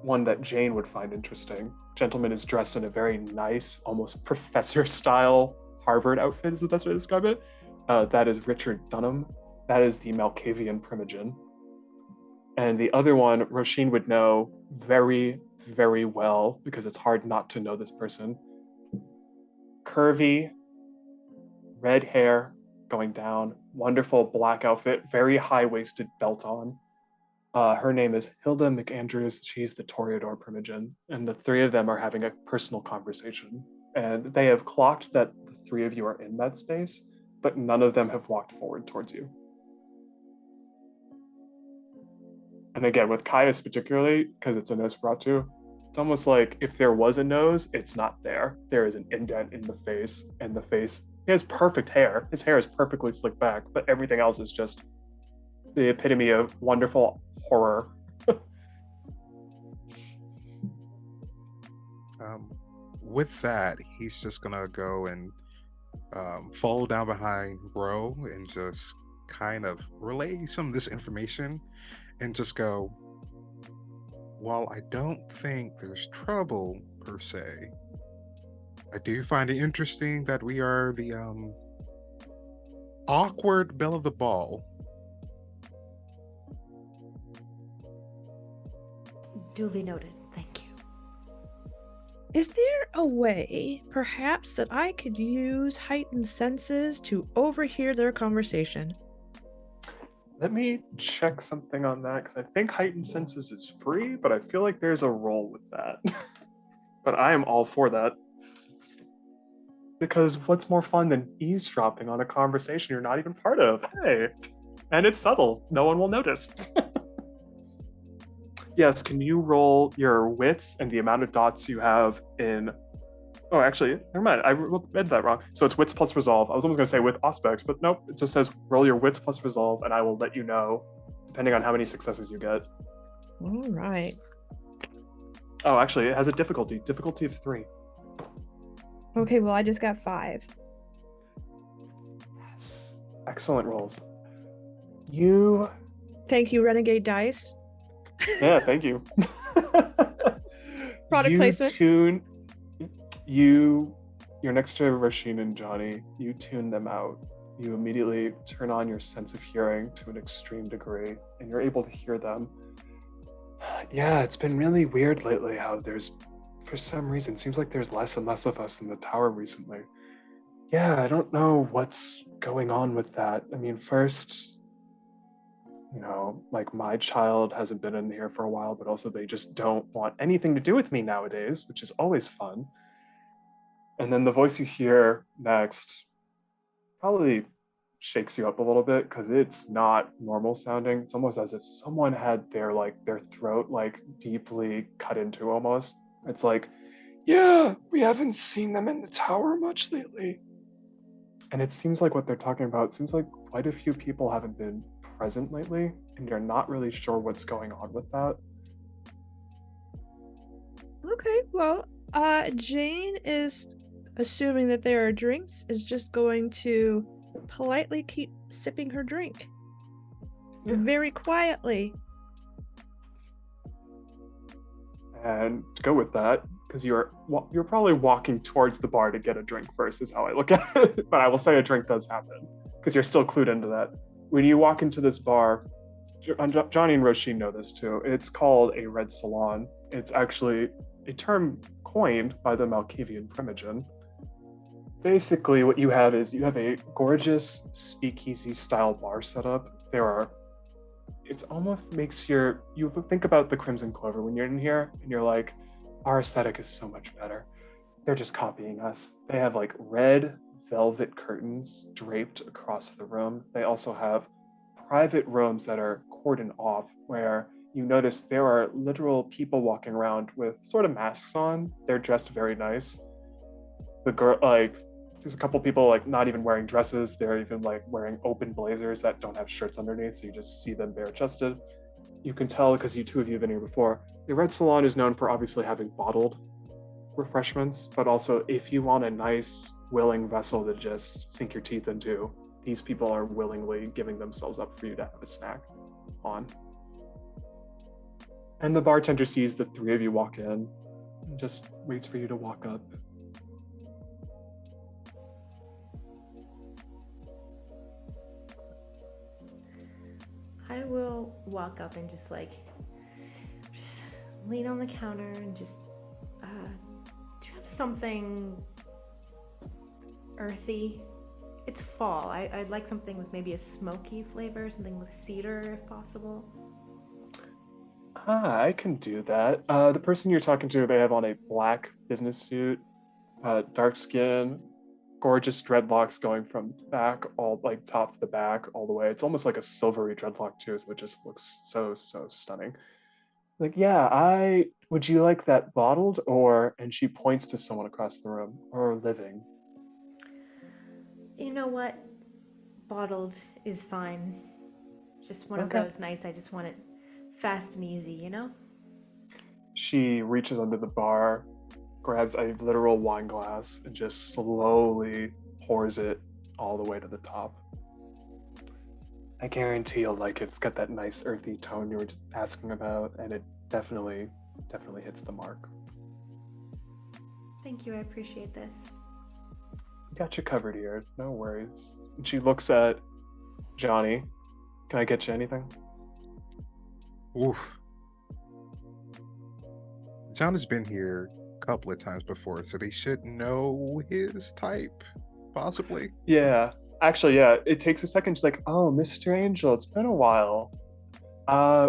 one that Jane would find interesting. Gentleman is dressed in a very nice, almost professor-style Harvard outfit is the best way to describe it. That is Richard Dunham. That is the Malkavian Primogen. And the other one, Roisin would know very, very well, because it's hard not to know this person. Curvy, red hair going down, wonderful black outfit, very high-waisted belt on. Her name is Hilda McAndrews. She's the Toreador Primogen, and the 3 of them are having a personal conversation. And they have clocked that the 3 of you are in that space, but none of them have walked forward towards you. And again, with Caius particularly, because it's a Nosferatu, it's almost like if there was a nose, it's not there. There is an indent in the face, and the face, he has perfect hair. His hair is perfectly slicked back, but everything else is just the epitome of wonderful horror. With that, he's just gonna go and fall down behind Ro and just kind of relay some of this information and just go, while I don't think there's trouble per se, I do find it interesting that we are the awkward belle of the ball. Duly noted. Thank you. Is there a way, perhaps, that I could use heightened senses to overhear their conversation? Let me check something on that, because I think heightened senses is free, but I feel like there's a role with that. But I am all for that. Because what's more fun than eavesdropping on a conversation you're not even part of? Hey, and it's subtle. No one will notice. Yes, can you roll your wits and the amount of dots you have in... Oh, actually, never mind. I read that wrong. So it's wits plus resolve. I was almost going to say with Auspex, but nope. It just says roll your wits plus resolve, and I will let you know, depending on how many successes you get. All right. Oh, actually, it has a difficulty of 3. Okay, well, I just got 5. Yes. Excellent rolls. You... Thank you, Renegade Dice. Yeah, thank you. Product placement. You're next to Roisin and Johnny. You tune them out. You immediately turn on your sense of hearing to an extreme degree, and you're able to hear them. Yeah, it's been really weird lately how there's, for some reason, seems like there's less and less of us in the tower recently. Yeah, I don't know what's going on with that. I mean, first, like my child hasn't been in here for a while, but also they just don't want anything to do with me nowadays, which is always fun. And then the voice you hear next probably shakes you up a little bit because it's not normal sounding. It's almost as if someone had their throat deeply cut into almost. It's like, Yeah, we haven't seen them in the tower much lately. And it seems like what they're talking about, it seems like quite a few people haven't been present lately, and you're not really sure what's going on with that. Okay, well, Jane is assuming that there are drinks, is just going to politely keep sipping her drink. Yeah. Very quietly. And to go with that, because you're probably walking towards the bar to get a drink first, is how I look at it. But I will say a drink does happen because you're still clued into that. When you walk into this bar, Johnny and Roisin know this too. It's called a red salon. It's actually a term coined by the Malkavian Primogen. Basically, what you have is you have a gorgeous speakeasy style bar setup. It almost makes you think about the Crimson Clover when you're in here and you're like, our aesthetic is so much better. They're just copying us. They have like red velvet curtains draped across the room. They also have private rooms that are cordoned off where you notice there are literal people walking around with sort of masks on. They're dressed very nice. The girl, like, there's a couple people like not even wearing dresses. They're even like wearing open blazers that don't have shirts underneath, so you just see them bare chested. You can tell because you two of you have been here before. The Red Salon is known for obviously having bottled refreshments, but also if you want a nice, willing vessel to just sink your teeth into, these people are willingly giving themselves up for you to have a snack on. And the bartender sees the three of you walk in and just waits for you to walk up. I will walk up and just lean on the counter and just, do you have something earthy? It's fall. I'd like something with maybe a smoky flavor, something with cedar if possible. I can do that. The person you're talking to, they have on a black business suit, dark skin, gorgeous dreadlocks going from back, all like top to the back, all the way. It's almost like a silvery dreadlock too, so it just looks so stunning. Like, yeah, would you like that bottled or? And she points to someone across the room, or living. You know what? Bottled is fine. Just one Okay. of those nights I just want it fast and easy, you know? She reaches under the bar, grabs a literal wine glass, and just slowly pours it all the way to the top. I guarantee you'll like it. It's got that nice earthy tone you were asking about, and it definitely hits the mark. Thank you, I appreciate this. Got you covered here, no worries. And she looks at Johnny. Can I get you anything? Oof. John has been here a couple of times before, so they should know his type, possibly. Yeah. Actually, yeah, it takes a second. She's like, oh, Mr. Angel, it's been a while.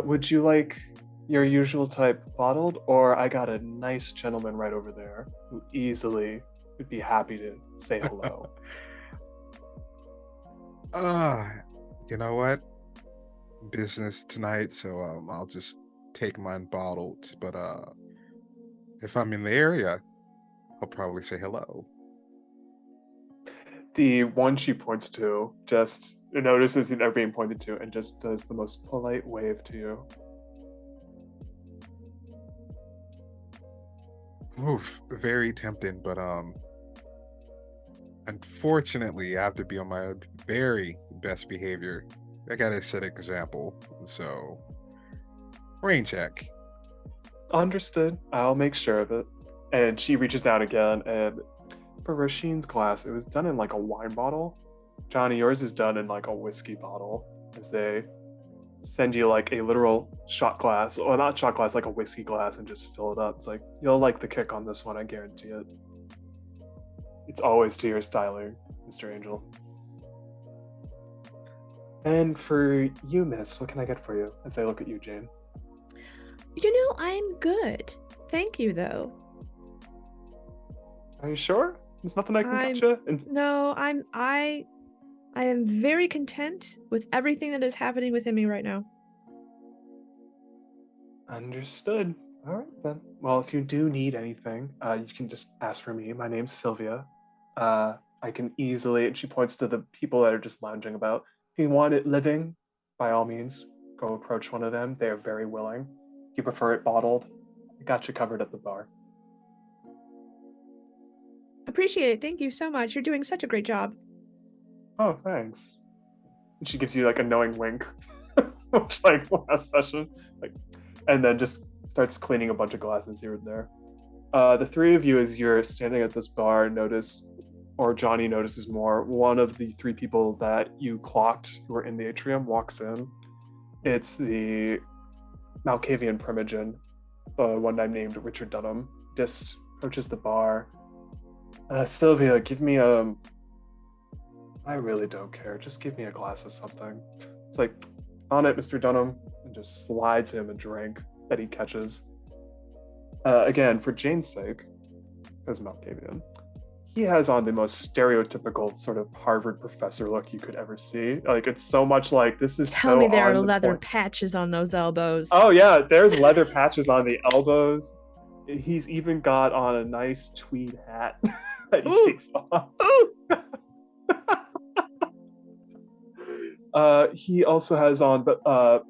Would you like your usual type bottled? Or I got a nice gentleman right over there who easily would be happy to say hello. You know what? Business tonight, so I'll just take mine bottled. But if I'm in the area, I'll probably say hello. The one she points to just notices that they're being pointed to and just does the most polite wave to you. Oof, very tempting, but unfortunately, I have to be on my very best behavior. I gotta set an example, so rain check. Understood. I'll make sure of it. And she reaches down again, and for Roshin's glass, it was done in like a wine bottle. Johnny, yours is done in like a whiskey bottle, as they send you like a literal shot glass, or not shot glass, like a whiskey glass, and just fill it up. It's like, you'll like the kick on this one, I guarantee it. It's always to your styling, Mr. Angel. And for you, miss, what can I get for you? As they look at you, Jane. You know, I'm good. Thank you, though. Are you sure? There's nothing I can I'm- get you? And No, I am very content with everything that is happening within me right now. understood. All right then. Well, if you do need anything, you can just ask for me. My name's Sylvia. I can easily, and she points to the people that are just lounging about. If you want it living, by all means, go approach one of them. They are very willing. If you prefer it bottled, I got you covered at the bar. Appreciate it. Thank you so much. You're doing such a great job. Oh, thanks. And she gives you like a knowing wink, which like last session, like, and then just starts cleaning a bunch of glasses here and there. The three of you, as you're standing at this bar, notice, or Johnny notices more, one of the three people that you clocked who were in the atrium walks in. It's the Malkavian Primogen, the one I named Richard Dunham. Just approaches the bar. Sylvia, give me a. I really don't care. Just give me a glass of something. It's like, on it, Mr. Dunham, and just slides him a drink that he catches. Again, for Jane's sake, as Malkavian, he has on the most stereotypical sort of Harvard professor look you could ever see. Like, it's so much like this is Tell so me there on are the leather point. patches on those elbows. Oh yeah, there's leather patches on the elbows. He's even got on a nice tweed hat that he Ooh. takes off. Ooh! He also has on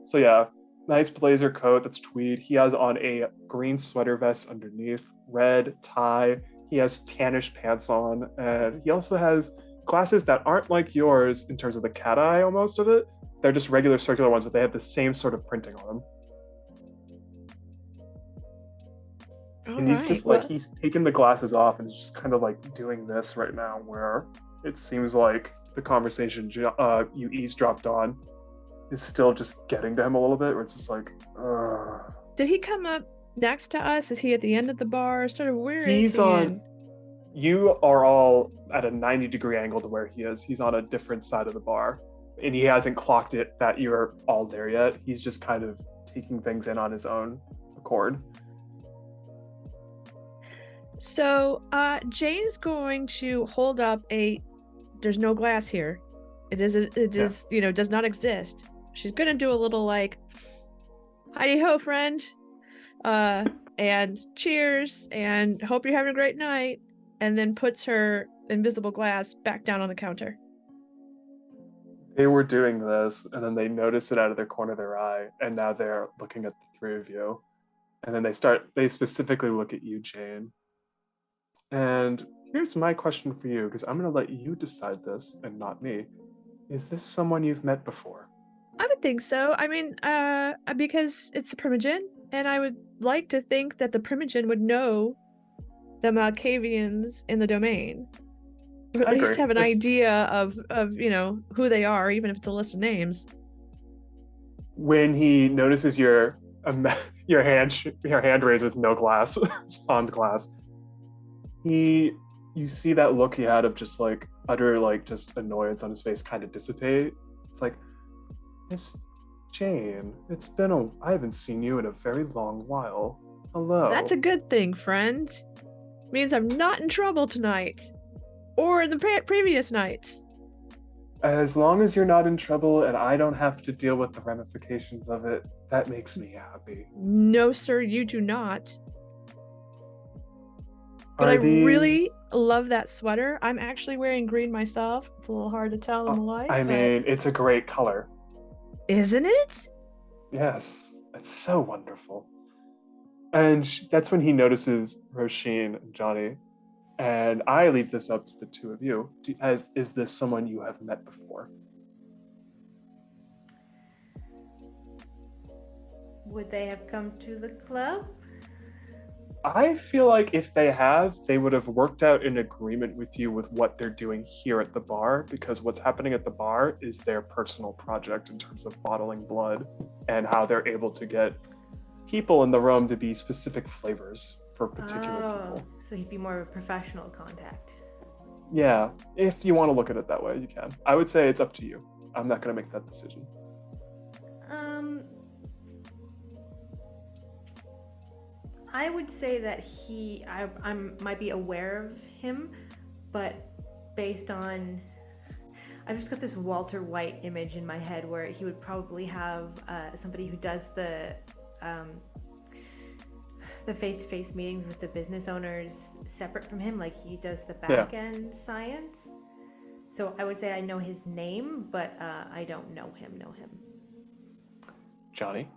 so yeah, nice blazer coat that's tweed. He has on a green sweater vest underneath, red tie. He has tannish pants on, and he also has glasses that aren't like yours in terms of the cat eye almost of it. They're just regular circular ones, but they have the same sort of printing on them. And he's just like, he's taken the glasses off and is just kind of like doing this right now, where it seems like the conversation you eavesdropped on is still just getting to him a little bit, where it's just like, Did he come up next to us? Is he at the end of the bar? Sort of where is he's he? on. You are all at a 90-degree angle to where he is. He's on a different side of the bar, and he hasn't clocked it that you're all there yet. He's just kind of taking things in on his own accord. So Jane's going to hold up there's no glass here. It is does not exist. She's gonna do a little like Heidi ho, friend. And cheers and hope you're having a great night. And then puts her invisible glass back down on the counter. They were doing this, and then they notice it out of their corner of their eye, and now they're looking at the three of you. And then they specifically look at you, Jane. And here's my question for you, because I'm going to let you decide this and not me. Is this someone you've met before? I would think so. I mean, because it's the Primogen, and I would like to think that the Primogen would know the Malkavians in the domain. Or at least have an idea of who they are, even if it's a list of names. When he notices your hand raised with no glass, sans glass, you see that look he had of just like utter like just annoyance on his face kind of dissipate. It's like, Miss Jane, I haven't seen you in a very long while. Hello. That's a good thing, friend. Means I'm not in trouble tonight. Or in the previous nights. As long as you're not in trouble and I don't have to deal with the ramifications of it, that makes me happy. No, sir, you do not. But I really love that sweater. I'm actually wearing green myself. It's a little hard to tell in the light. I mean, it's a great color. Isn't it? Yes, it's so wonderful. And that's when he notices Roisin and Johnny. And I leave this up to the two of you. Is this someone you have met before? Would they have come to the club? I feel like if they have, they would have worked out an agreement with you with what they're doing here at the bar, because what's happening at the bar is their personal project in terms of bottling blood and how they're able to get people in the room to be specific flavors for particular people. So he'd be more of a professional contact. Yeah, if you want to look at it that way, you can. I would say it's up to you. I'm not going to make that decision. I would say that I might be aware of him, but based on, I've just got this Walter White image in my head where he would probably have somebody who does the the face-to-face meetings with the business owners separate from him. Like he does the Yeah. back end science. So I would say I know his name, but I don't know him. Johnny?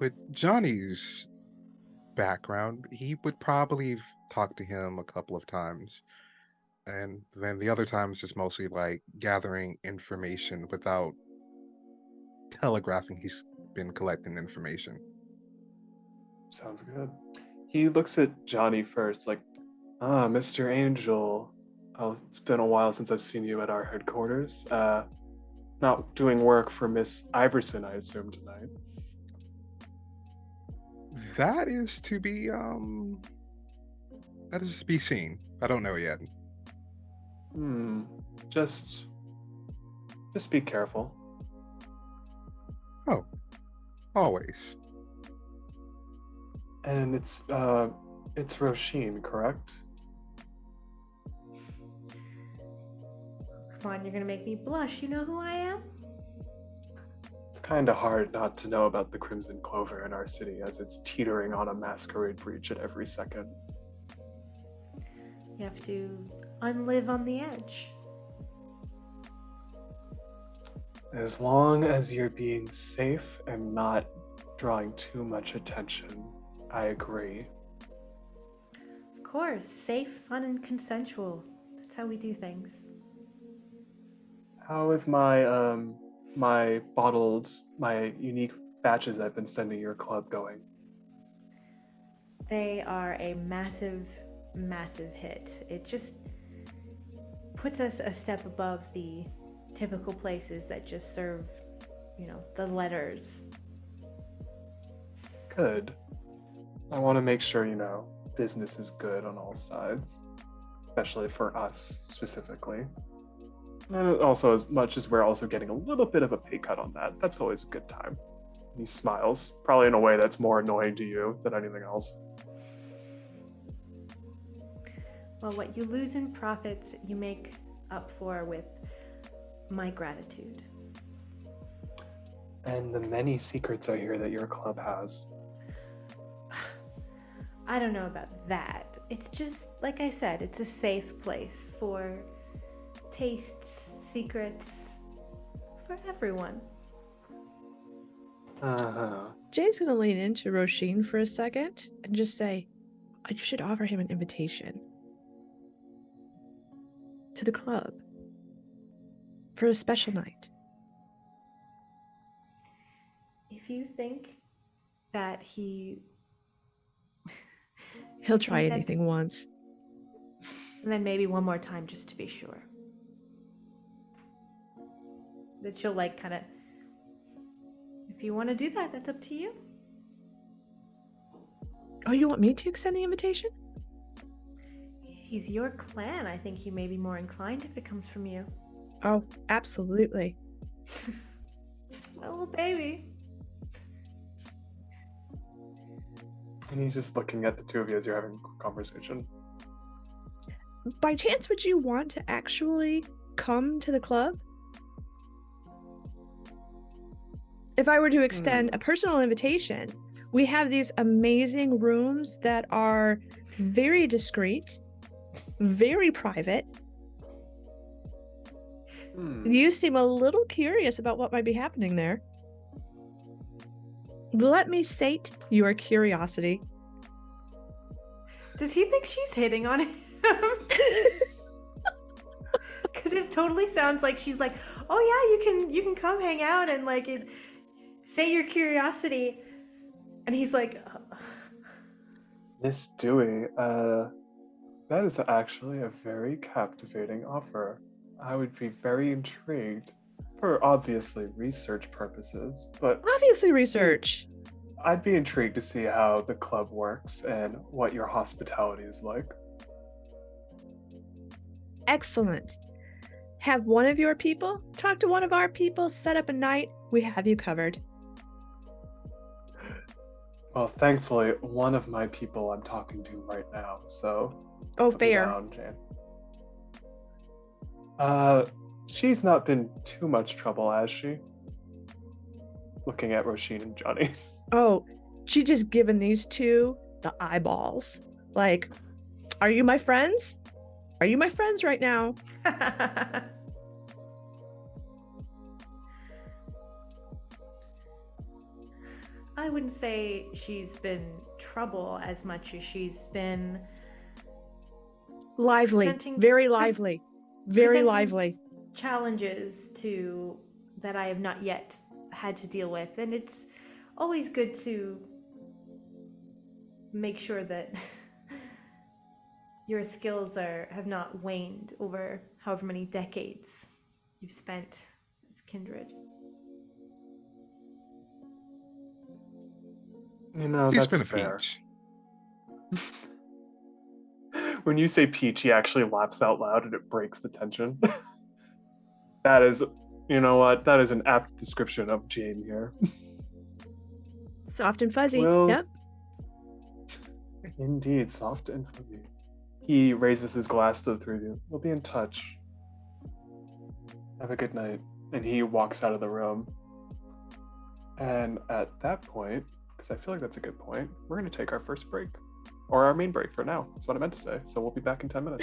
With Johnny's background, he would probably talk to him a couple of times. And then the other times just mostly like gathering information without telegraphing he's been collecting information. Sounds good. He looks at Johnny first, like, Mr. Angel. Oh, it's been a while since I've seen you at our headquarters. Not doing work for Miss Iverson, I assume, tonight. That is to be seen. I don't know yet. Just be careful. Oh, always. And it's Roisin, correct? Come on, you're gonna make me blush. You know who I am? It's kind of hard not to know about the Crimson Clover in our city, as it's teetering on a masquerade breach at every second. You have to unlive on the edge. As long as you're being safe and not drawing too much attention, I agree. Of course, safe, fun, and consensual. That's how we do things. How have my unique batches I've been sending your club going? They are a massive, massive hit. It just puts us a step above the typical places that just serve, the letters. Good. I want to make sure, business is good on all sides, especially for us specifically. And also, as much as we're also getting a little bit of a pay cut on that, that's always a good time. He smiles, probably in a way that's more annoying to you than anything else. Well, what you lose in profits, you make up for with my gratitude. And the many secrets I hear that your club has. I don't know about that. It's just, like I said, it's a safe place for tastes, secrets, for everyone. Jay's gonna lean into Roisin for a second and just say, you should offer him an invitation to the club for a special night. If you think that He'll try then- anything once. and then maybe one more time just to be sure. That she'll kind of, if you want to do that, that's up to you. Oh, you want me to extend the invitation? He's your clan. I think you may be more inclined if it comes from you. Oh, absolutely. Oh, baby. And he's just looking at the two of you as you're having a conversation. By chance, would you want to actually come to the club? If I were to extend a personal invitation, we have these amazing rooms that are very discreet, very private. You seem a little curious about what might be happening there. Let me sate your curiosity. Does he think she's hitting on him? Because it totally sounds like she's like, oh yeah, you can come hang out and say your curiosity. And he's like, Miss Dewey, that is actually a very captivating offer. I would be very intrigued, for obviously research purposes, but Obviously, research. I'd be intrigued to see how the club works and what your hospitality is like. Excellent. Have one of your people talk to one of our people, set up a night. We have you covered. Well, thankfully, one of my people I'm talking to right now, so... Oh, I'll be fair. down, Jane. She's not been too much trouble, has she? looking at Roisin and Johnny. Oh, she just given these two the eyeballs. Like, are you my friends? Are you my friends right now? I wouldn't say she's been trouble as much as she's been Lively, Presenting- very lively, very presenting- lively. challenges that I have not yet had to deal with, and it's always good to make sure that your skills have not waned over however many decades you've spent as kindred. You know, She's that's been a fair. peach. When you say peach, he actually laughs out loud and it breaks the tension. That is, you know what? That is an apt description of Jane here. Soft and fuzzy. Well- Yep. Indeed, soft and fuzzy. He raises his glass to the three of you. We'll be in touch. Have a good night. And he walks out of the room. And at that point, because I feel like that's a good point, we're going to take our first break. Or our main break for now. That's what I meant to say. So we'll be back in 10 minutes.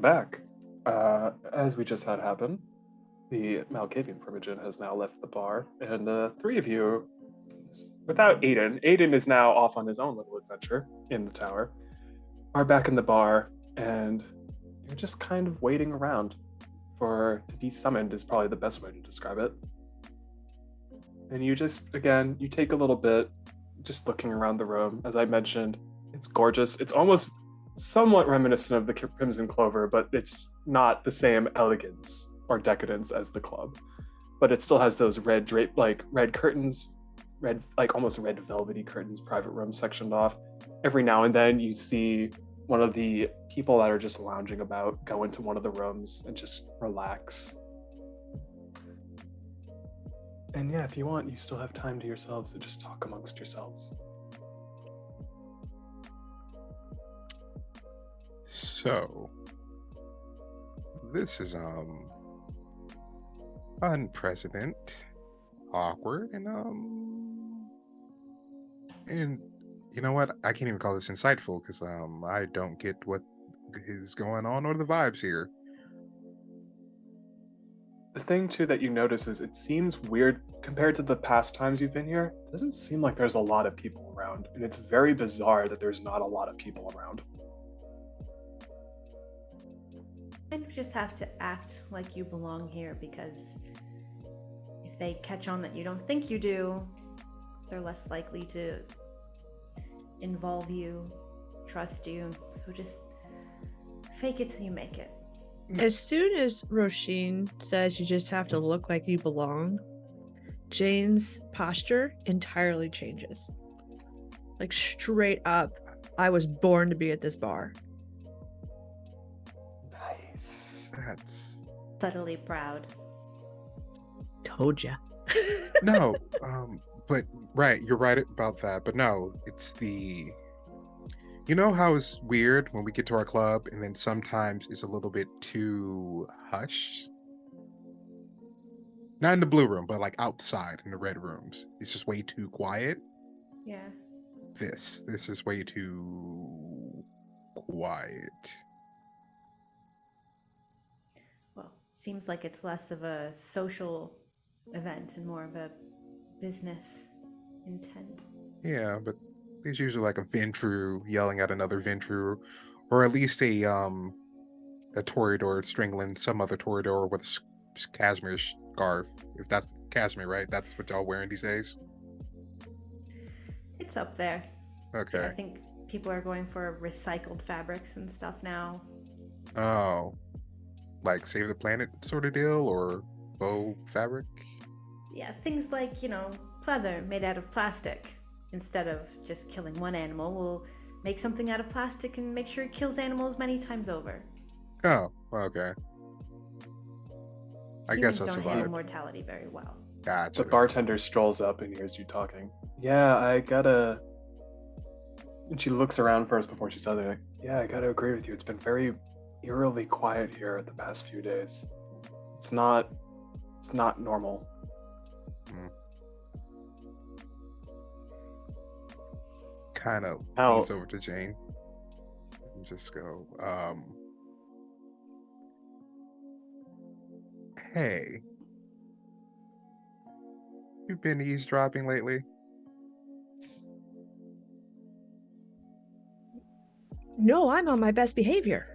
back. As we just had happen, the Malkavian Primogen has now left the bar, and the three of you, without Aiden is now off on his own little adventure in the tower, are back in the bar, and you're just kind of waiting around to be summoned is probably the best way to describe it. And you just, again, you take a little bit, just looking around the room. As I mentioned, it's gorgeous. It's almost somewhat reminiscent of the Crimson Clover, but it's not the same elegance or decadence as the club. But it still has those red curtains, almost red velvety curtains, private rooms sectioned off. Every now and then you see one of the people that are just lounging about go into one of the rooms and just relax. And yeah, if you want, you still have time to yourselves to just talk amongst yourselves. So, this is unprecedented, awkward, and you know what? I can't even call this insightful because I don't get what is going on or the vibes here. The thing too that you notice is it seems weird compared to the past times you've been here. It doesn't seem like there's a lot of people around, and it's very bizarre that there's not a lot of people around. And you just have to act like you belong here, because if they catch on that you don't think you do, they're less likely to involve you, trust you. So just fake it till you make it. As soon as Roisin says you just have to look like you belong, Jane's posture entirely changes. Like straight up, I was born to be at this bar. Nice. That's Subtly proud. Told ya. no, but right, you're right about that. But no, it's the. You know how it's weird when we get to our club and then sometimes it's a little bit too hushed? Not in the blue room, but like outside in the red rooms. It's just way too quiet. Yeah. This is way too quiet. Well, seems like it's less of a social event and more of a business intent. Yeah, but there's usually like a Ventrue yelling at another Ventrue, or at least a Toreador strangling some other Toreador with a cashmere scarf. If that's cashmere, right? That's what y'all wearing these days? It's up there. Okay. Yeah, I think people are going for recycled fabrics and stuff now. Oh. Like Save the Planet sort of deal, or faux fabric? Yeah, things like, pleather made out of plastic. Instead of just killing one animal, we'll make something out of plastic and make sure it kills animals many times over. Oh, okay. I guess Humans I'll don't handle survive. mortality very well. Gotcha. The bartender strolls up and hears you talking. Yeah, I gotta. And she looks around first before she says anything. Yeah, I gotta agree with you. It's been very eerily quiet here the past few days. It's not normal. Kind of How- leans over to Jane and just go, hey, you been eavesdropping lately? No, I'm on my best behavior.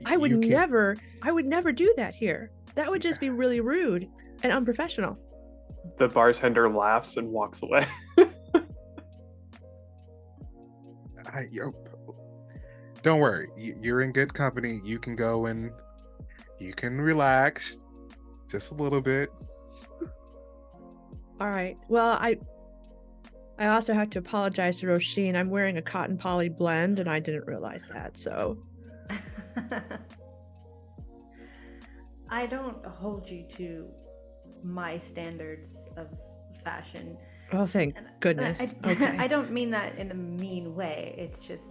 I would You can- never do that here. That would just be really rude and unprofessional. The bartender laughs and walks away. Don't worry, you're in good company. You can go and you can relax just a little bit. All right. Well, I also have to apologize to Roisin. I'm wearing a cotton poly blend and I didn't realize that. So I don't hold you to my standards of fashion. oh, thank goodness. Okay. I don't mean that in a mean way. It's just,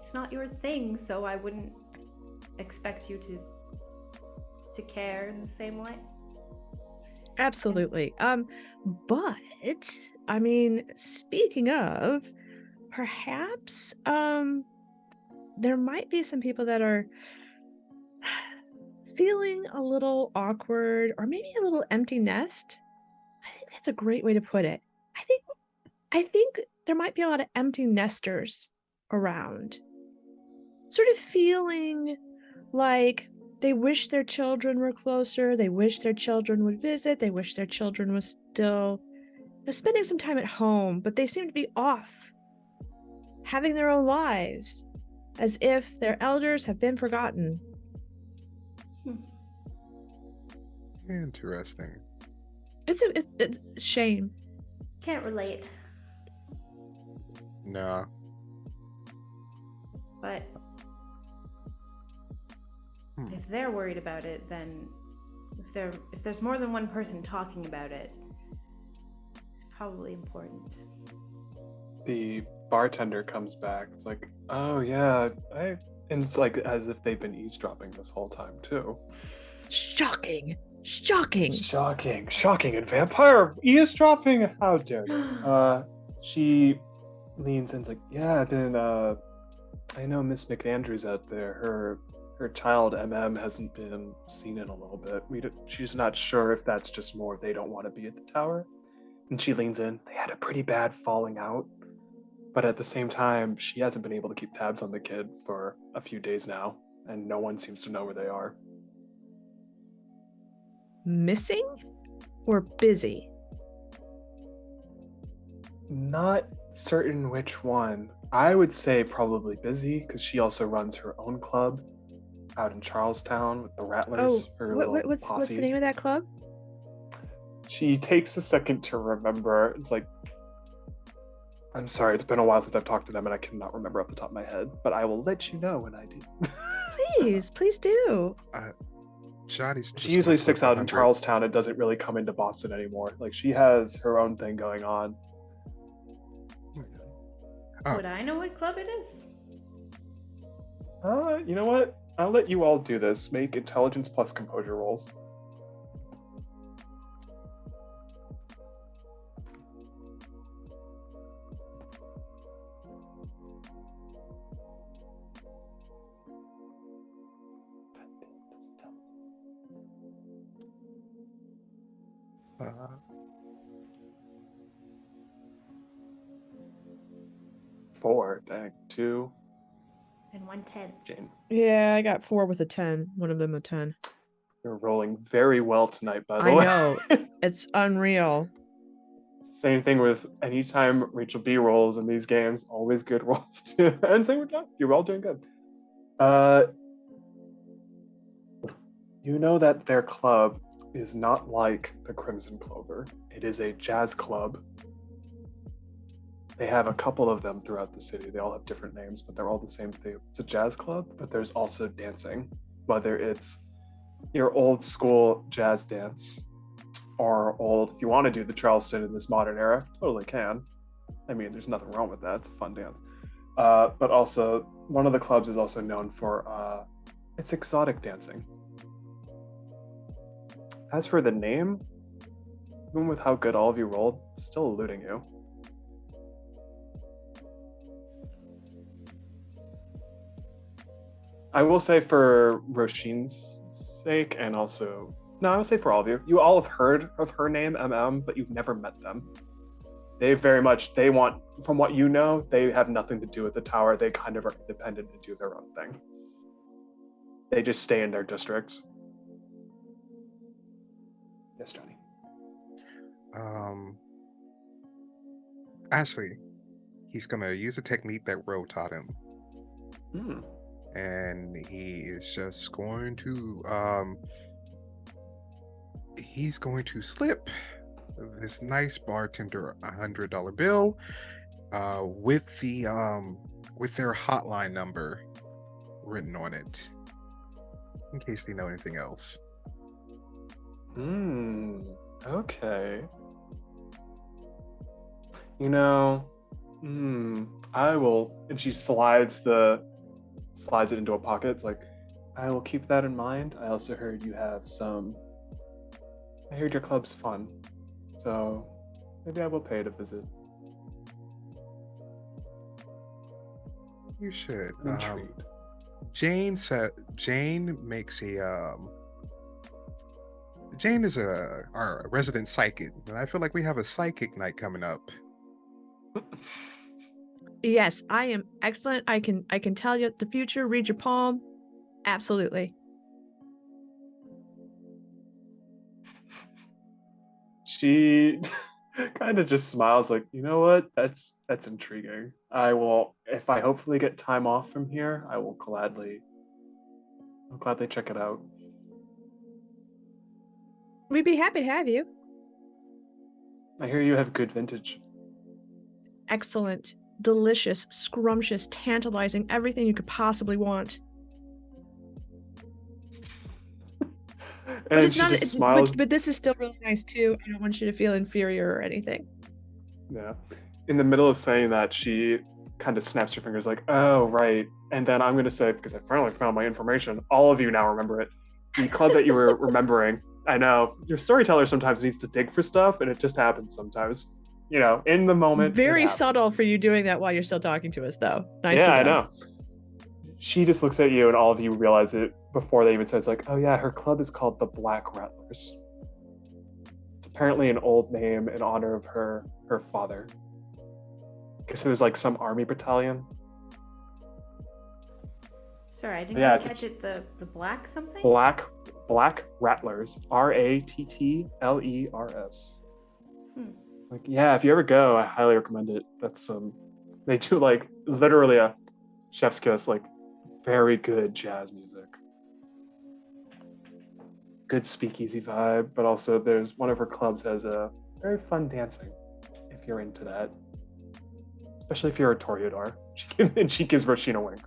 it's not your thing, so I wouldn't expect you to care in the same way. Absolutely. But I mean, speaking of, perhaps there might be some people that are feeling a little awkward or maybe a little empty nest. I think that's a great way to put it. I think there might be a lot of empty nesters around, sort of feeling like they wish their children were closer, they wish their children would visit, they wish their children was still spending some time at home, but they seem to be off, having their own lives, as if their elders have been forgotten. Interesting. It's a shame. Can't relate, Nah. but if they're worried about it, then if there's more than one person talking about it, it's probably important. The bartender comes back. It's like, oh yeah, and it's like as if they've been eavesdropping this whole time too. Shocking. Shocking, and vampire eavesdropping. How dare you? She leans in, and's like, yeah, I've been. I know Miss McAndrews out there. Her child hasn't been seen in a little bit. She's not sure if that's just more they don't want to be at the tower. And she leans in. They had a pretty bad falling out, but at the same time, she hasn't been able to keep tabs on the kid for a few days now, and no one seems to know where they are. Missing or busy? Not certain which one. I would say probably busy, because she also runs her own club out in Charlestown with the Rattlers. What's the name of that club? She takes a second to remember. It's like, I'm sorry, it's been a while since I've talked to them and I cannot remember off the top of my head, but I will let you know when I do. Please do. Johnny's She usually sticks out in Charlestown and doesn't really come into Boston anymore. Like, she has her own thing going on. Oh. Would I know what club it is? You know what? I'll let you all do this. Make intelligence plus composure rolls. Four. Dang. 2. And 110. Jane. Yeah, I got 4 with a 10. One of them a 10. You're rolling very well tonight, by the way. I know. It's unreal. Same thing with anytime Rachel B rolls in these games, always good rolls too. And same with John. You're all doing good. You know that their club is not like the Crimson Clover. It is a jazz club. They have a couple of them throughout the city. They all have different names, but they're all the same thing. It's a jazz club, but there's also dancing, whether it's your old school jazz dance or if you want to do the Charleston in this modern era, totally can. I mean, there's nothing wrong with that. It's a fun dance. But also, one of the clubs is also known for its exotic dancing. As for the name, even with how good all of you rolled, it's still eluding you. I will say for Roshin's sake, and also, no, I will say for all of you all have heard of her name, but you've never met them. They want, from what you know, they have nothing to do with the tower. They kind of are independent and do their own thing. They just stay in their district. Yes, Johnny. Actually, he's gonna use a technique that Ro taught him. And he is just going to slip this nice bartender $100 bill with their hotline number written on it, in case they know anything else. Okay. You know, I will, and she slides it into a pocket. It's like, I will keep that in mind. I also heard I heard your club's fun, so maybe I will pay to visit. You should. I'm intrigued. Jane makes Jane is our resident psychic, and I feel like we have a psychic night coming up. Yes, I am excellent. I can tell you the future, read your palm. Absolutely. She kind of just smiles like, you know what? That's intriguing. I will, if I hopefully get time off from here, I'll gladly check it out. We'd be happy to have you. I hear you have good vintage. Excellent, delicious, scrumptious, tantalizing, everything you could possibly want. And But it's she not. just smiles. But this is still really nice too. I don't want you to feel inferior or anything. Yeah. In the middle of saying that, she kind of snaps her fingers like, oh, right. And then I'm going to say, because I finally found my information, all of you now remember it. The club that you were remembering, I know, your storyteller sometimes needs to dig for stuff, and it just happens sometimes. You know, in the moment. Very subtle for you doing that while you're still talking to us, though. Nicely Yeah, I done. know. She just looks at you, and all of you realize it before they even say it's like, oh yeah, her club is called the Black Rattlers. It's apparently an old name in honor of her father. I guess it was like some army battalion. Sorry, I didn't Yeah, quite catch it. The black something? Black Rattlers. Rattlers. Like, yeah, if you ever go, I highly recommend it. That's they do like literally a chef's kiss, like very good jazz music. Good speakeasy vibe, but also there's one of her clubs has a very fun dancing, if you're into that. Especially if you're a Toreador. And she gives Roisin a wink.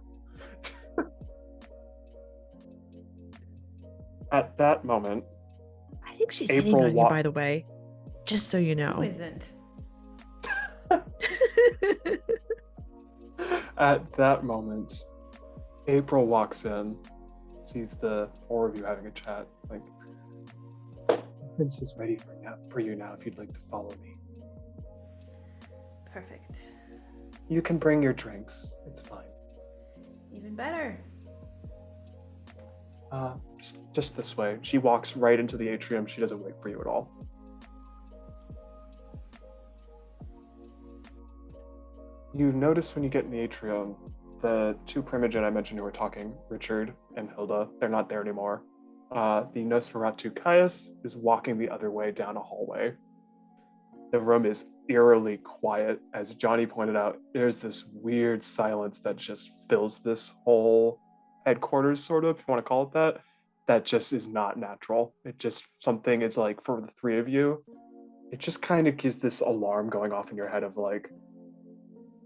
At that moment, I think she's April hitting on you, wa- by the way. Just so you Who know. isn't? at that moment, April walks in, sees the four of you having a chat, like, the prince is ready for you now if you'd like to follow me. Perfect. You can bring your drinks. It's fine. Even better. Just this way. She walks right into the atrium. She doesn't wait for you at all. You notice when you get in the atrium, the two Primogen I mentioned who were talking, Richard and Hilda, they're not there anymore. The Nosferatu Caius is walking the other way down a hallway. The room is eerily quiet. As Johnny pointed out, there's this weird silence that just fills this whole headquarters, sort of, if you want to call it that just is not natural. It just, something is like, for the three of you, it just kind of gives this alarm going off in your head of like,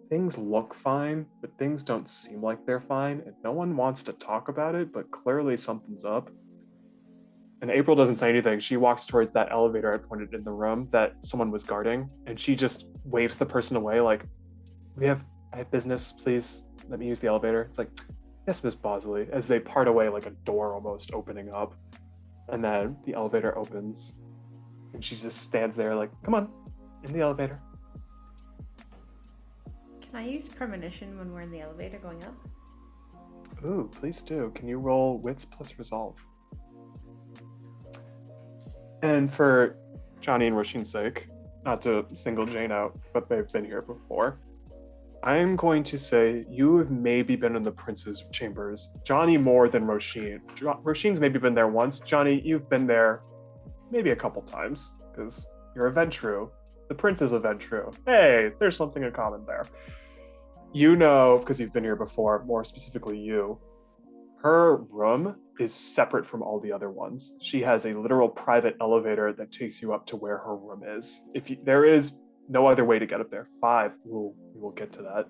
things look fine, but things don't seem like they're fine, and no one wants to talk about it, but clearly something's up. And April doesn't say anything. She walks towards that elevator I pointed in the room that someone was guarding, and she just waves the person away like, I have business, please let me use the elevator. It's like, yes, Miss Bosley, as they part away like a door almost opening up. And then the elevator opens, and she just stands there like, come on, in the elevator. Can I use premonition when we're in the elevator going up? Ooh, please do. Can you roll wits plus resolve? And for Johnny and Roisin's sake, not to single Jane out, but they've been here before, I'm going to say you have maybe been in the prince's chambers. Johnny more than Roisin. Roisin's maybe been there once. Johnny, you've been there maybe a couple times, because you're a Ventrue. The prince is a Ventrue. Hey, there's something in common there. You know, because you've been here before, more specifically you, her room is separate from all the other ones. She has a literal private elevator that takes you up to where her room is. There is no other way to get up there. 5, we will get to that.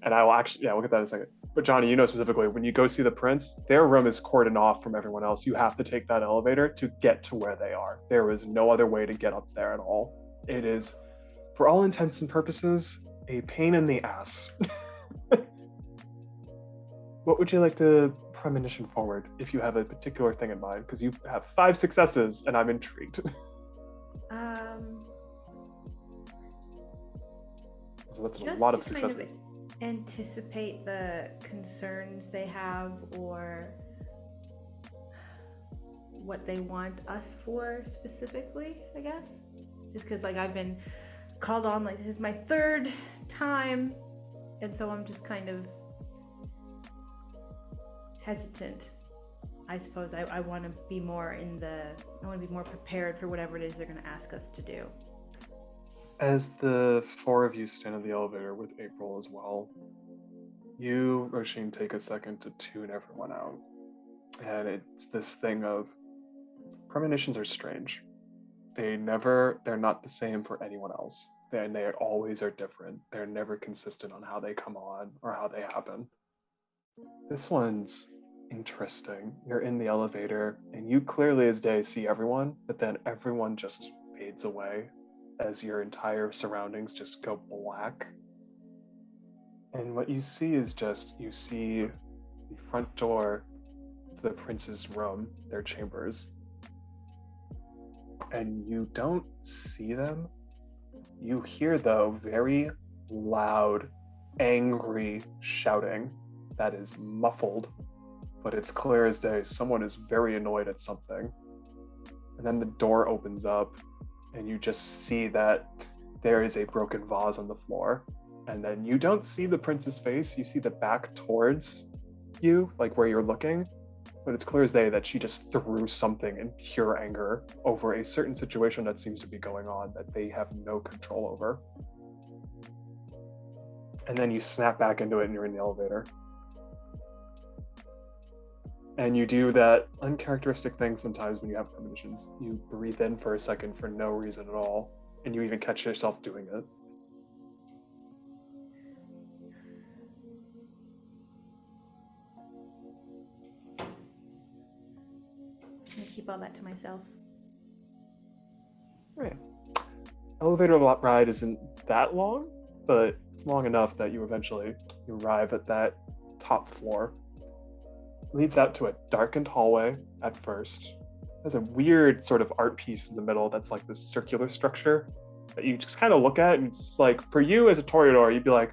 And I will actually, we'll get that in a second. But Johnny, you know specifically, when you go see the prince, their room is cordoned off from everyone else. You have to take that elevator to get to where they are. There is no other way to get up there at all. It is, for all intents and purposes, a pain in the ass. What would you like to premonition forward if you have a particular thing in mind? Because you have 5 successes and I'm intrigued. Um, So that's a just lot of to kind successes. anticipate the concerns they have or what they want us for specifically, I guess. Just because, like, I've been called on, like, this is my third time, and so I'm just kind of hesitant. I suppose I want to be more prepared for whatever it is they're going to ask us to do. As the four of you stand in the elevator with April as well, you, Roshin, take a second to tune everyone out. And it's this thing of premonitions are strange. They're not the same for anyone else. They always are different. They're never consistent on how they come on or how they happen. This one's interesting. You're in the elevator and you clearly as day see everyone, but then everyone just fades away as your entire surroundings just go black. And what you see is you see the front door to the prince's room, their chambers. And you don't see them. You hear, though, very loud, angry shouting that is muffled, but it's clear as day someone is very annoyed at something. And then the door opens up, and you just see that there is a broken vase on the floor. And then you don't see the prince's face, you see the back towards you, like where you're looking. But it's clear as day that she just threw something in pure anger over a certain situation that seems to be going on that they have no control over. And then you snap back into it and you're in the elevator. And you do that uncharacteristic thing sometimes when you have premonitions. You breathe in for a second for no reason at all, and you even catch yourself doing it. I'm gonna keep all that to myself. Right. Elevator ride isn't that long, but it's long enough that you eventually arrive at that top floor. It leads out to a darkened hallway at first. There's a weird sort of art piece in the middle that's like this circular structure that you just kind of look at, and it's like, for you as a Toreador, you'd be like,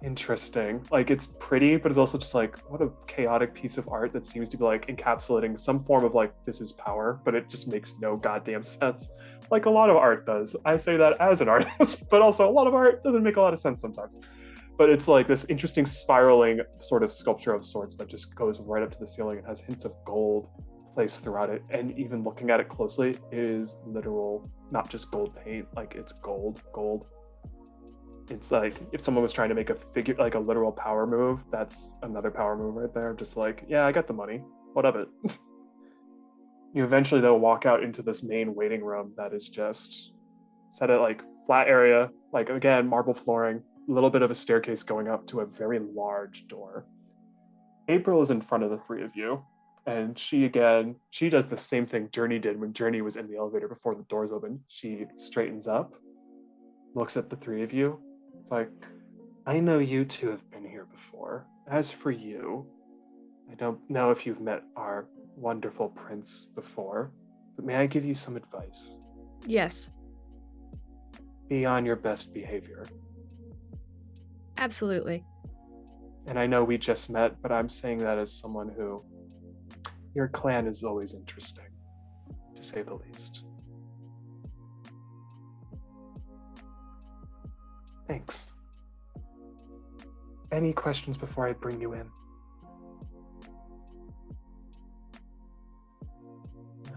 interesting. Like, it's pretty, but it's also just like, what a chaotic piece of art that seems to be like encapsulating some form of like, this is power, but it just makes no goddamn sense. Like a lot of art does. I say that as an artist, but also a lot of art doesn't make a lot of sense sometimes. But it's like this interesting spiraling sort of sculpture of sorts that just goes right up to the ceiling and has hints of gold placed throughout it. And even looking at it closely, it is literal, not just gold paint, like it's gold. It's like if someone was trying to make a figure, like a literal power move, that's another power move right there. Just like, yeah, I got the money. What of it? You eventually, though, walk out into this main waiting room that is just set at like flat area, like again, marble flooring, a little bit of a staircase going up to a very large door. April is in front of the three of you, and she does the same thing Journey did when Journey was in the elevator before the doors open. She straightens up, looks at the three of you. It's like, I know you two have been here before. As for you, I don't know if you've met our wonderful prince before, but may I give you some advice? Yes, Be on your best behavior. absolutely. And I know we just met, but I'm saying that as someone who, your clan is always interesting, to say the least. Thanks. Any questions before I bring you in? No.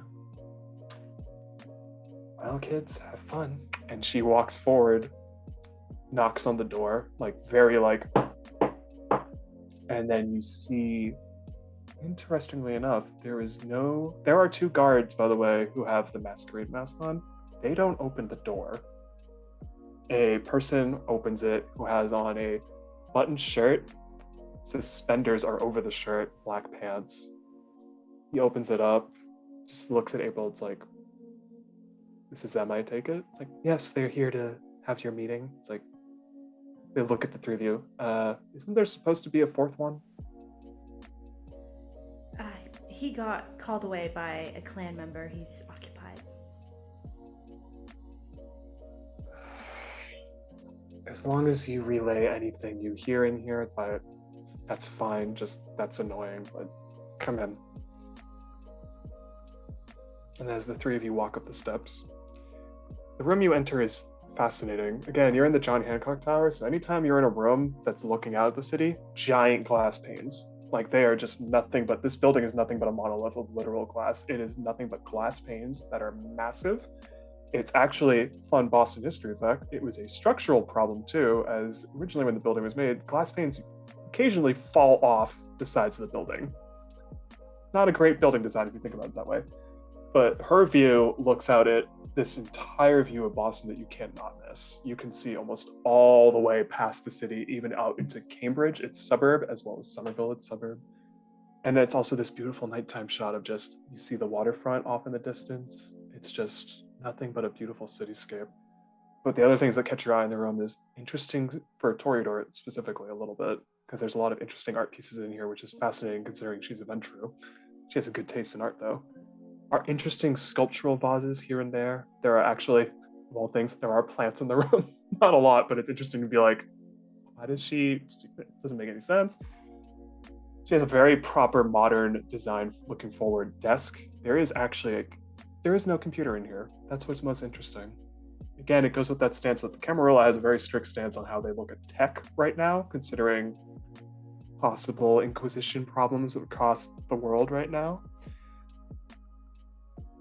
Well, kids, have fun. And she walks forward, knocks on the door, like very like, and then you see, interestingly enough, there are two guards, by the way, who have the masquerade mask on. They don't open the door. A person opens it who has on a buttoned shirt. Suspenders are over the shirt, black pants. He opens it up, just looks at April. It's like, this is them, I take it? It's like, yes, they're here to have your meeting. It's like, they look at the three of you. Isn't there supposed to be a fourth one? He got called away by a clan member. He's occupied. As long as you relay anything you hear in here, that's fine. Just that's annoying, but come in. And as the three of you walk up the steps, the room you enter is fascinating. Again, you're in the John Hancock Tower, so anytime you're in a room that's looking out at the city, giant glass panes. Like they are just nothing but, this building is nothing but a monolith of literal glass. It is nothing but glass panes that are massive. It's actually fun Boston history fact. It was a structural problem too, as originally when the building was made, glass panes occasionally fall off the sides of the building. Not a great building design if you think about it that way. But her view looks out at this entire view of Boston that you cannot miss. You can see almost all the way past the city, even out into Cambridge, its suburb, as well as Somerville, its suburb. And it's also this beautiful nighttime shot of just, you see the waterfront off in the distance. It's just nothing but a beautiful cityscape. But the other things that catch your eye in the room is interesting for Toreador specifically a little bit, because there's a lot of interesting art pieces in here, which is fascinating considering she's a Ventrue. She has a good taste in art though. Are interesting sculptural vases here and there. There are actually, of all things, there are plants in the room. Not a lot, but it's interesting to be like, why does she, it doesn't make any sense. She has a very proper modern design looking forward desk. There is no computer in here. That's what's most interesting. Again, it goes with that stance that the Camarilla has a very strict stance on how they look at tech right now, considering possible Inquisition problems across the world right now.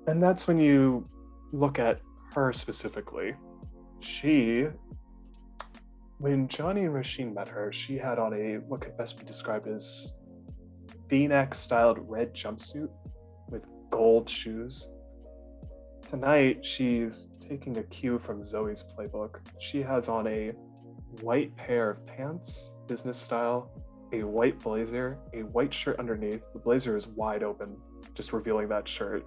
And that's when you look at her specifically. When Johnny and Rasheen met her, she had on what could best be described as V-neck styled red jumpsuit with gold shoes. Tonight, she's taking a cue from Zoe's playbook. She has on a white pair of pants, business style, a white blazer, a white shirt underneath. The blazer is wide open, just revealing that shirt.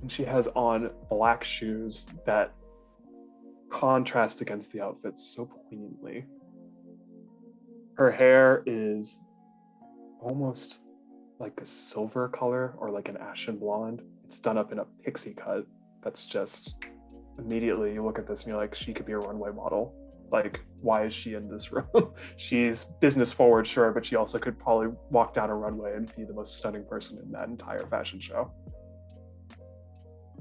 And she has on black shoes that contrast against the outfits so poignantly. Her hair is almost like a silver color or like an ashen blonde. It's done up in a pixie cut. That's just, immediately you look at this and you're like, she could be a runway model. Like, why is she in this room? She's business forward, sure, but she also could probably walk down a runway and be the most stunning person in that entire fashion show.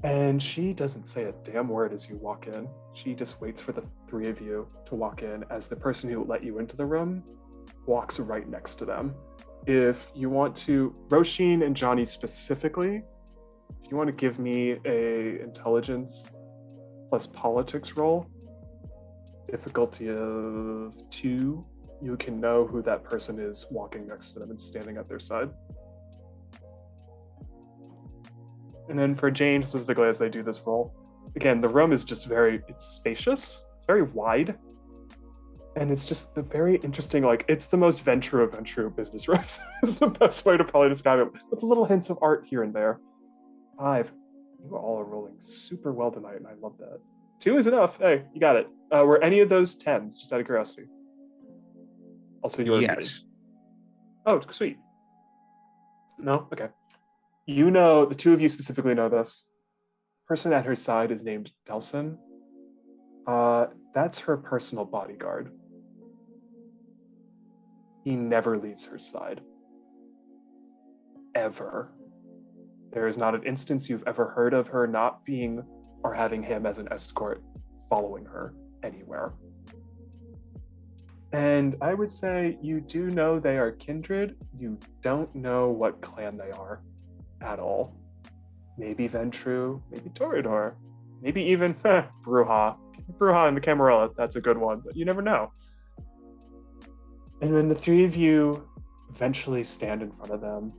And she doesn't say a damn word as you walk in. She just waits for the three of you to walk in as the person who let you into the room walks right next to them. If you want to, Roshin and Johnny specifically, if you want to give me a intelligence plus politics roll, difficulty of 2, you can know who that person is walking next to them and standing at their side. And then for Jane specifically, as they do this roll, again, the room is just it's spacious, it's very wide, and it's just the very interesting, like, it's the most Ventrue of Ventrue business rooms is the best way to probably describe it, with little hints of art here and there. 5, you all are rolling super well tonight, and I love that. 2 is enough. Hey, you got it. Were any of those 10s, just out of curiosity? Also, yours. Yes. Oh, sweet. No? Okay. You know, the two of you specifically know this. Person at her side is named Delson. That's her personal bodyguard. He never leaves her side. Ever. There is not an instance you've ever heard of her not being or having him as an escort following her anywhere. And I would say you do know they are kindred. You don't know what clan they are at all. Maybe Ventrue, maybe Toreador, maybe even Brujah. Brujah and the Camarilla, that's a good one, but you never know. And when the three of you eventually stand in front of them,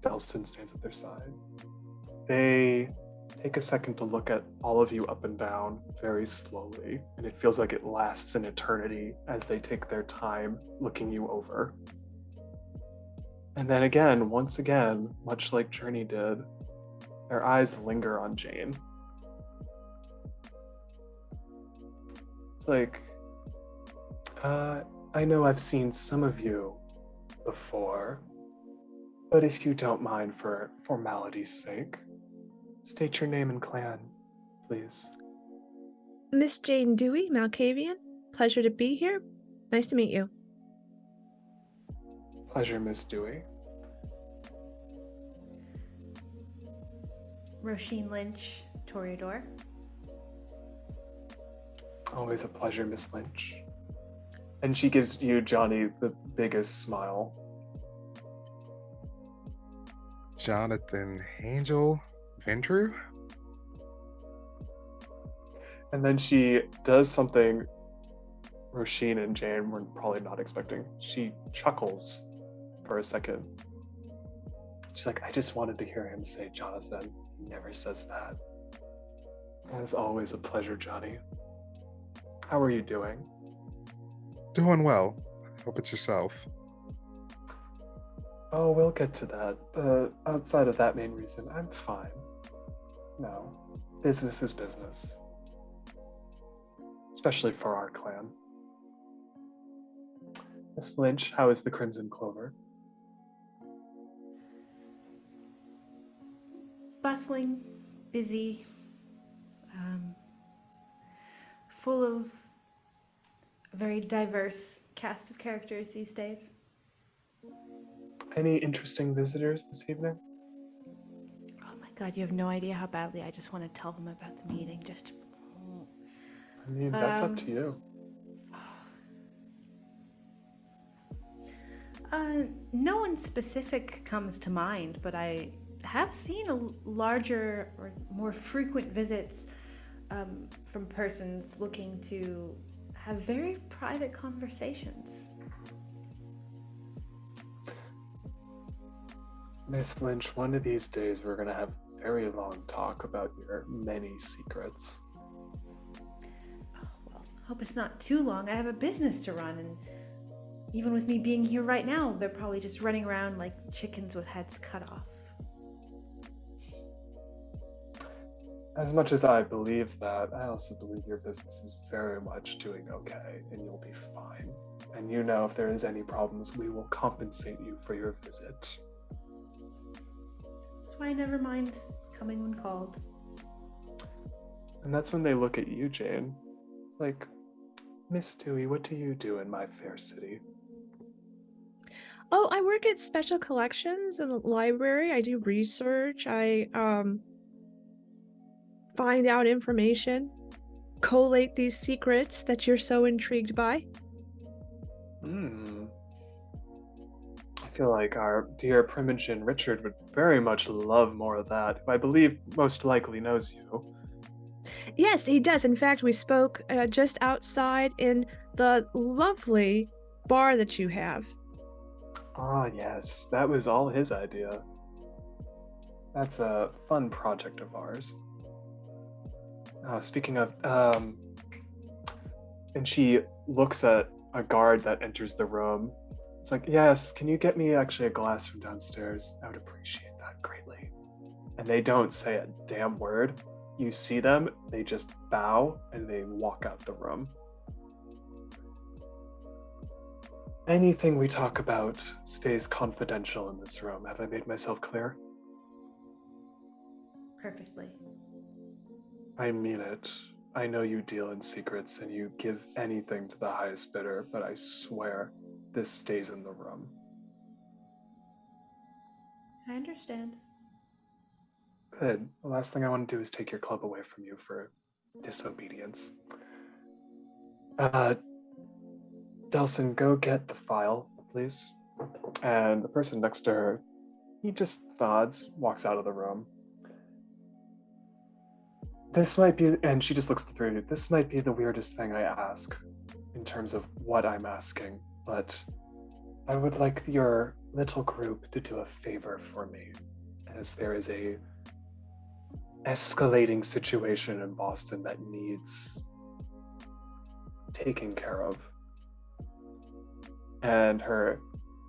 Delson stands at their side. They take a second to look at all of you up and down very slowly, and it feels like it lasts an eternity as they take their time looking you over. And then again, once again, much like Journey did, their eyes linger on Jane. It's like, I know I've seen some of you before, but if you don't mind for formality's sake, state your name and clan, please. Miss Jane Dewey, Malkavian. Pleasure to be here. Nice to meet you. Pleasure, Miss Dewey. Roisin Lynch, Toreador. Always a pleasure, Miss Lynch. And she gives you, Johnny, the biggest smile. Jonathan Angel Ventru. And then she does something Roisin and Jane were probably not expecting. She chuckles for a second. She's like, I just wanted to hear him say Jonathan. He never says that. As always, a pleasure, Johnny. How are you doing? Doing well. Hope it's yourself. Oh, we'll get to that. But outside of that main reason, I'm fine. No, business is business. Especially for our clan. Miss Lynch, how is the Crimson Clover? Bustling, busy, full of a very diverse cast of characters these days. Any interesting visitors this evening? Oh my god, you have no idea how badly I just want to tell them about the meeting. I mean, that's up to you. No one specific comes to mind, but I have seen a larger or more frequent visits from persons looking to have very private conversations. Miss Lynch, one of these days we're going to have a very long talk about your many secrets. Oh, well, hope it's not too long. I have a business to run, and even with me being here right now, they're probably just running around like chickens with heads cut off. As much as I believe that, I also believe your business is very much doing okay, and you'll be fine. And you know, if there is any problems, we will compensate you for your visit. That's why I never mind coming when called. And that's when they look at you, Jane. Like, Miss Dewey, what do you do in my fair city? Oh, I work at Special Collections in the library. I do research. I find out information, collate these secrets that you're so intrigued by. I feel like our dear Primogen Richard would very much love more of that, who I believe most likely knows you. Yes, he does. In fact, we spoke just outside in the lovely bar that you have. Ah, yes, that was all his idea. That's a fun project of ours. Speaking of, and she looks at a guard that enters the room. It's like, yes, can you get me actually a glass from downstairs? I would appreciate that greatly. And they don't say a damn word. You see them, they just bow and they walk out the room. Anything we talk about stays confidential in this room. Have I made myself clear? Perfectly. I mean it. I know you deal in secrets and you give anything to the highest bidder, but I swear this stays in the room. I understand. Good. The last thing I want to do is take your club away from you for disobedience. Delson, go get the file, please. And the person next to her, he just nods, walks out of the room. This might be, and she just looks through you, this might be the weirdest thing I ask in terms of what I'm asking, but I would like your little group to do a favor for me, as there is a escalating situation in Boston that needs taking care of. And her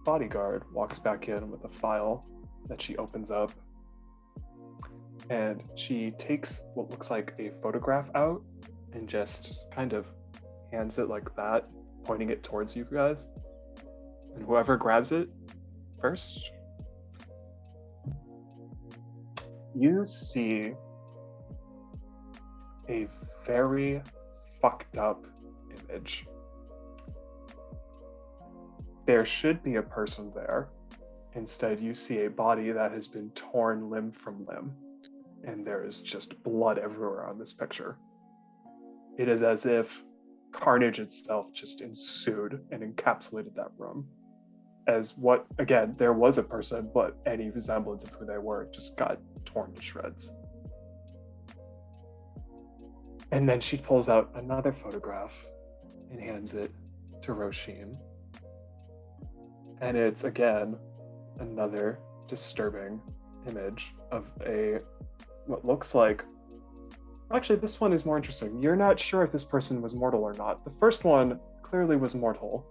bodyguard walks back in with a file that she opens up. And she takes what looks like a photograph out and just kind of hands it like that, pointing it towards you guys. And whoever grabs it first, you see a very fucked up image. There should be a person there. Instead, you see a body that has been torn limb from limb, and there is just blood everywhere on this picture. It is as if carnage itself just ensued and encapsulated that room. As what, again, there was a person, but any resemblance of who they were just got torn to shreds. And then she pulls out another photograph and hands it to Roisin. And it's, again, another disturbing image of what looks like, actually, this one is more interesting. You're not sure if this person was mortal or not. The first one clearly was mortal.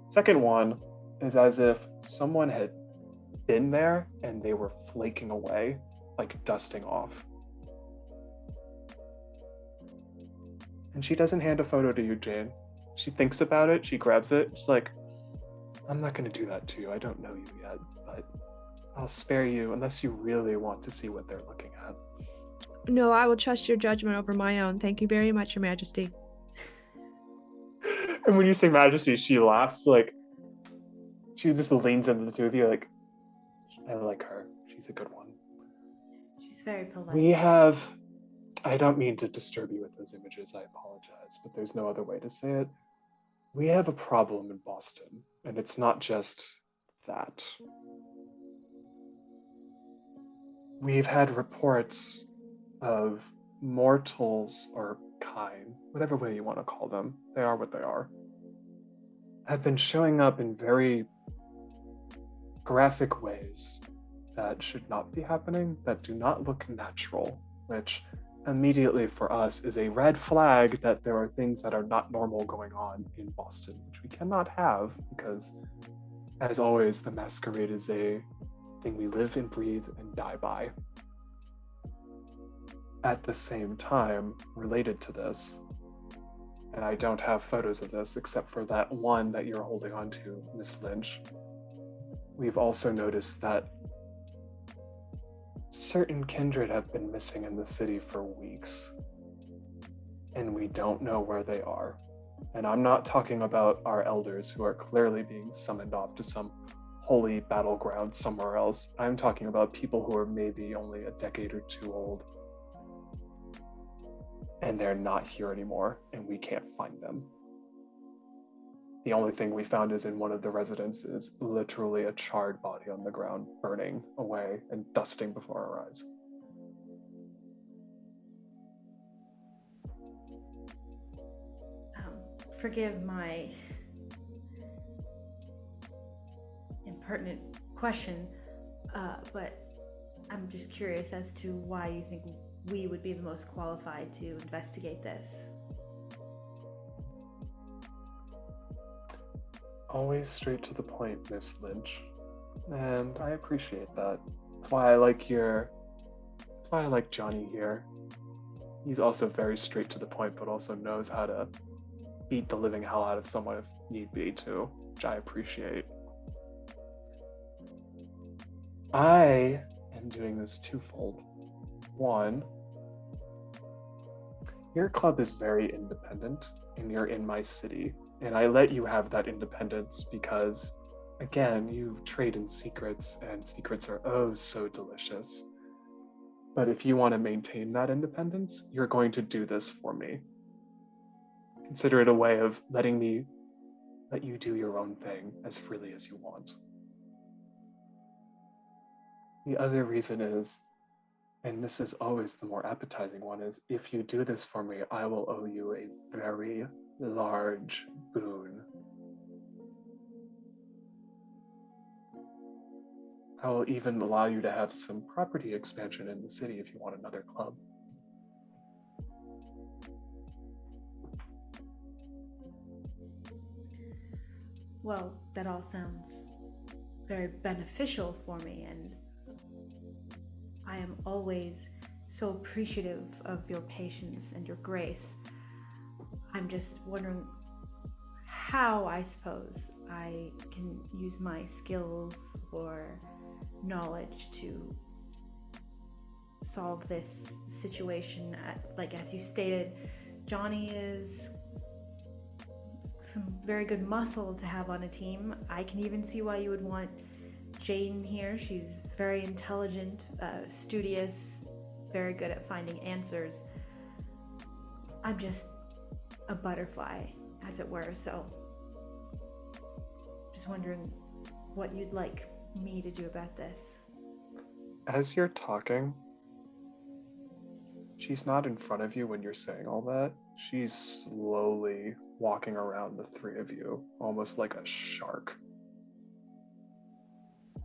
Second one is as if someone had been there and they were flaking away, like dusting off. And she doesn't hand a photo to you, Jane. She thinks about it, she grabs it, she's like, I'm not going to do that to you. I don't know you yet, but I'll spare you unless you really want to see what they're looking at. No, I will trust your judgment over my own. Thank you very much, Your Majesty. And when you say Majesty, she laughs, like, she just leans into the two of you, like, I like her. She's a good one. She's very polite. I don't mean to disturb you with those images, I apologize, but there's no other way to say it. We have a problem in Boston, and it's not just that. We've had reports of mortals or kine, whatever way you want to call them, they are what they are, have been showing up in very graphic ways that should not be happening, that do not look natural, which immediately for us is a red flag that there are things that are not normal going on in Boston, which we cannot have because, as always, the masquerade is a thing we live and breathe and die by. At the same time, related to this, and I don't have photos of this except for that one that you're holding on to, Miss Lynch, we've also noticed that certain kindred have been missing in the city for weeks, and we don't know where they are. And I'm not talking about our elders who are clearly being summoned off to some holy battleground somewhere else. I'm talking about people who are maybe only a decade or two old, and they're not here anymore, and we can't find them. The only thing we found is in one of the residences, literally a charred body on the ground, burning away and dusting before our eyes. Forgive my impertinent question, but I'm just curious as to why you think we would be the most qualified to investigate this. Always straight to the point, Miss Lynch, and I appreciate that. That's why I like Johnny here. He's also very straight to the point, but also knows how to beat the living hell out of someone if need be too, which I appreciate. I am doing this twofold. One, your club is very independent, and you're in my city. And I let you have that independence because, again, you trade in secrets, and secrets are oh so delicious. But if you want to maintain that independence, you're going to do this for me. Consider it a way of letting me let you do your own thing as freely as you want. The other reason is, and this is always the more appetizing one, is if you do this for me, I will owe you a very large boon. I will even allow you to have some property expansion in the city if you want another club. Well, that all sounds very beneficial for me, and I am always so appreciative of your patience and your grace. I'm just wondering how, I suppose, I can use my skills or knowledge to solve this situation. Like, as you stated, Johnny is some very good muscle to have on a team. I can even see why you would want Jane here. She's very intelligent, studious, very good at finding answers. I'm just a butterfly, as it were, so just wondering what you'd like me to do about this. As you're talking, she's not in front of you when you're saying all that. She's slowly walking around the three of you, almost like a shark.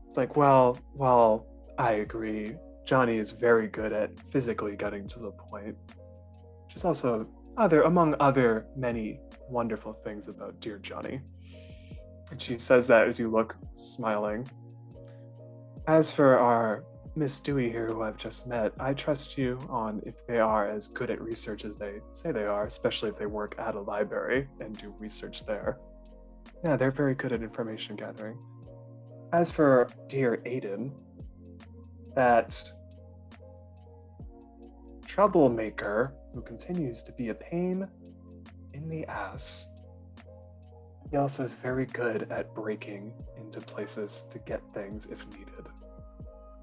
It's like, well, I agree. Johnny is very good at physically getting to the point. She's also among other many wonderful things about dear Johnny. And she says that as you look, smiling. As for our Miss Dewey here, who I've just met, I trust you on if they are as good at research as they say they are, especially if they work at a library and do research there. Yeah, they're very good at information gathering. As for dear Aiden, that troublemaker who continues to be a pain in the ass, he also is very good at breaking into places to get things if needed.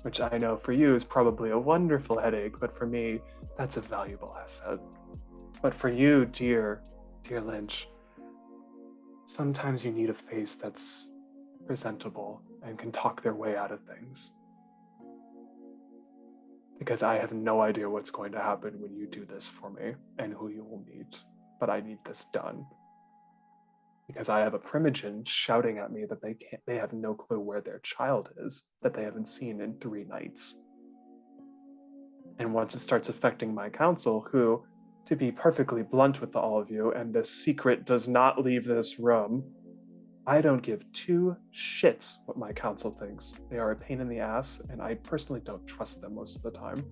Which I know for you is probably a wonderful headache, but for me, that's a valuable asset. But for you, dear Lynch, sometimes you need a face that's presentable and can talk their way out of things. Because I have no idea what's going to happen when you do this for me and who you will meet, but I need this done. Because I have a Primogen shouting at me that they have no clue where their child is, that they haven't seen in 3 nights. And once it starts affecting my council, who, to be perfectly blunt with all of you, and the secret does not leave this room, I don't give 2 shits what my council thinks. They are a pain in the ass, and I personally don't trust them most of the time.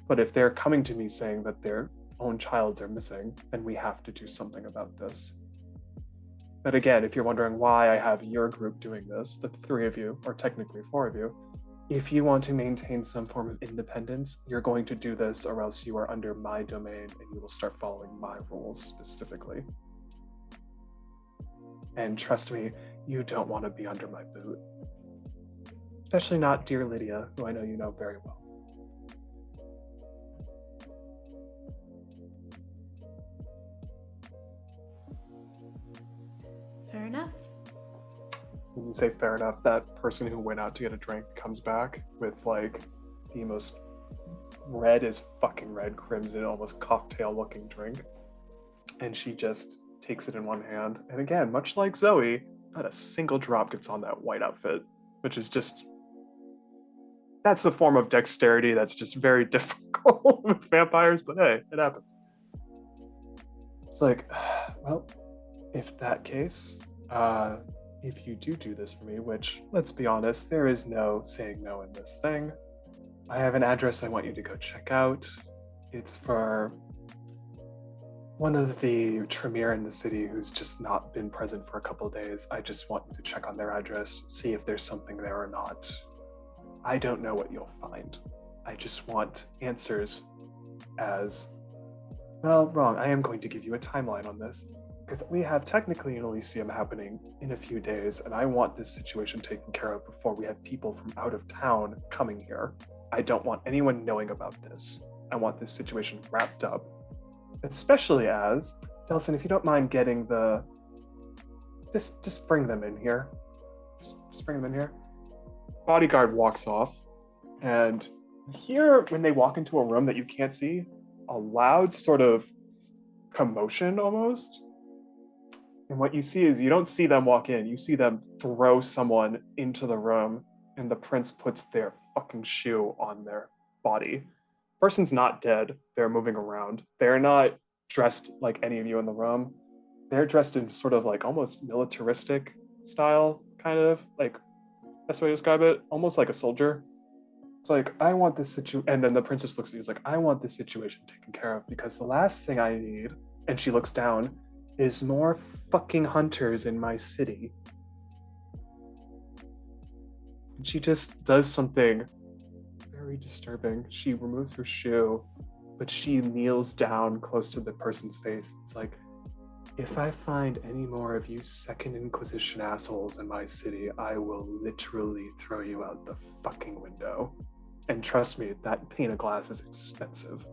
But if they're coming to me saying that their own childs are missing, then we have to do something about this. But again, if you're wondering why I have your group doing this, the 3 of you, or technically 4 of you, if you want to maintain some form of independence, you're going to do this, or else you are under my domain and you will start following my rules specifically. And trust me, you don't want to be under my boot. Especially not dear Lydia, who I know you know very well. Fair enough. When you say fair enough, that person who went out to get a drink comes back with like the most red as fucking red, crimson, almost cocktail looking drink. And she just takes it in one hand. And again, much like Zoe, not a single drop gets on that white outfit, which is just, that's a form of dexterity that's just very difficult with vampires, but hey, it happens. It's like, well, if that case, if you do this for me, which, let's be honest, there is no saying no in this thing, I have an address I want you to go check out. It's for one of the Tremere in the city who's just not been present for a couple of days. I just want you to check on their address, see if there's something there or not. I don't know what you'll find. I just want answers as, well, wrong. I am going to give you a timeline on this, because we have technically an Elysium happening in a few days, and I want this situation taken care of before we have people from out of town coming here. I don't want anyone knowing about this. I want this situation wrapped up. Especially as, Delson, if you don't mind getting the, just bring them in here. Just bring them in here. Bodyguard walks off, and here, when they walk into a room that you can't see, a loud sort of commotion almost. And what you see is, you don't see them walk in, you see them throw someone into the room, and the prince puts their fucking shoe on their body. Person's not dead, they're moving around. They're not dressed like any of you in the room. They're dressed in sort of like almost militaristic style, kind of, like, best way to describe it, almost like a soldier. It's like, I want this situation, and then the princess looks at you, is like, I want this situation taken care of, because the last thing I need, and she looks down, is more fucking hunters in my city. And she just does something very disturbing. She removes her shoe but she kneels down close to the person's face. It's like, if I find any more of you Second Inquisition assholes in my city, I will literally throw you out the fucking window. And trust me, that pane of glass is expensive.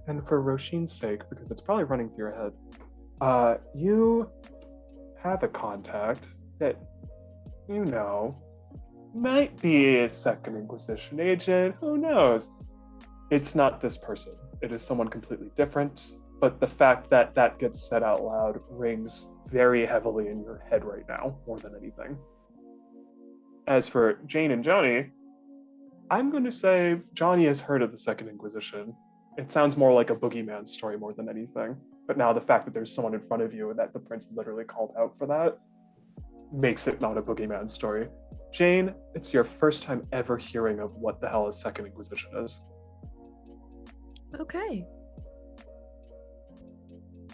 And for Roshin's sake, because it's probably running through your head, you have a contact that you know might be a Second Inquisition agent. Who knows? It's not this person. It is someone completely different. But the fact that that gets said out loud rings very heavily in your head right now, more than anything. As for Jane and Johnny, I'm going to say Johnny has heard of the Second Inquisition. It sounds more like a boogeyman story more than anything. But now the fact that there's someone in front of you and that the prince literally called out for that makes it not a boogeyman story. Jane, it's your first time ever hearing of what the hell a Second Inquisition is. Okay.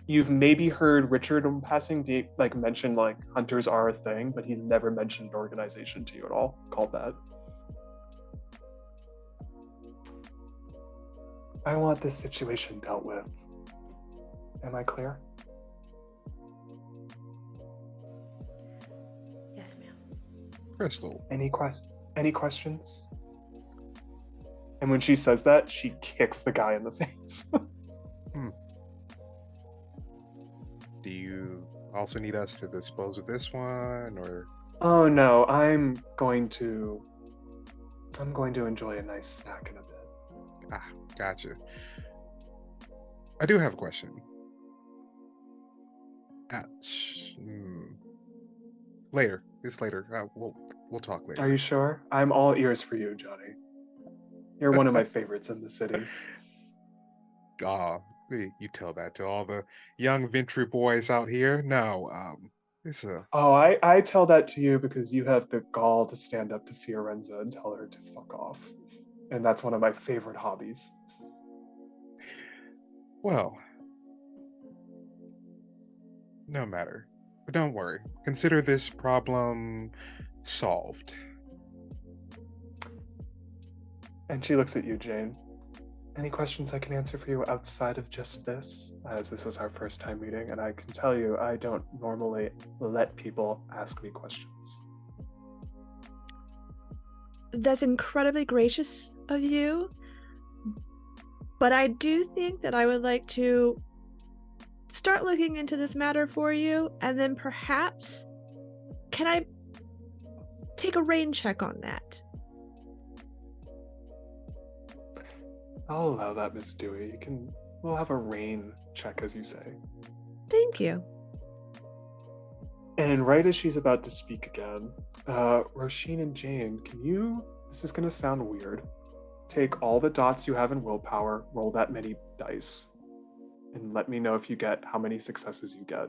You've maybe heard Richard in passing mention like hunters are a thing, but he's never mentioned an organization to you at all called that. I want this situation dealt with. Am I clear? Yes, ma'am. Crystal. Any questions? And when she says that, she kicks the guy in the face. Do you also need us to dispose of this one, or? Oh no, I'm going to enjoy a nice snack in a bit. Ah, gotcha. I do have a question. Later. It's later. We'll talk later. Are you sure? I'm all ears for you, Johnny. You're one of my favorites in the city. You tell that to all the young Ventry boys out here. No, it's a. Oh, I tell that to you because you have the gall to stand up to Fiorenza and tell her to fuck off. And that's one of my favorite hobbies. Well, no matter. But don't worry. Consider this problem solved. And she looks at you, Jane. Any questions I can answer for you outside of just this? As this is our first time meeting, and I can tell you, I don't normally let people ask me questions. That's incredibly gracious of you. But I do think that I would like to start looking into this matter for you, and then perhaps, can I take a rain check on that? I'll allow that, Miss Dewey. We'll have a rain check, as you say. Thank you. And right as she's about to speak again, Roshin and Jane, this is going to sound weird, take all the dots you have in willpower, roll that many dice, and let me know if you get how many successes you get.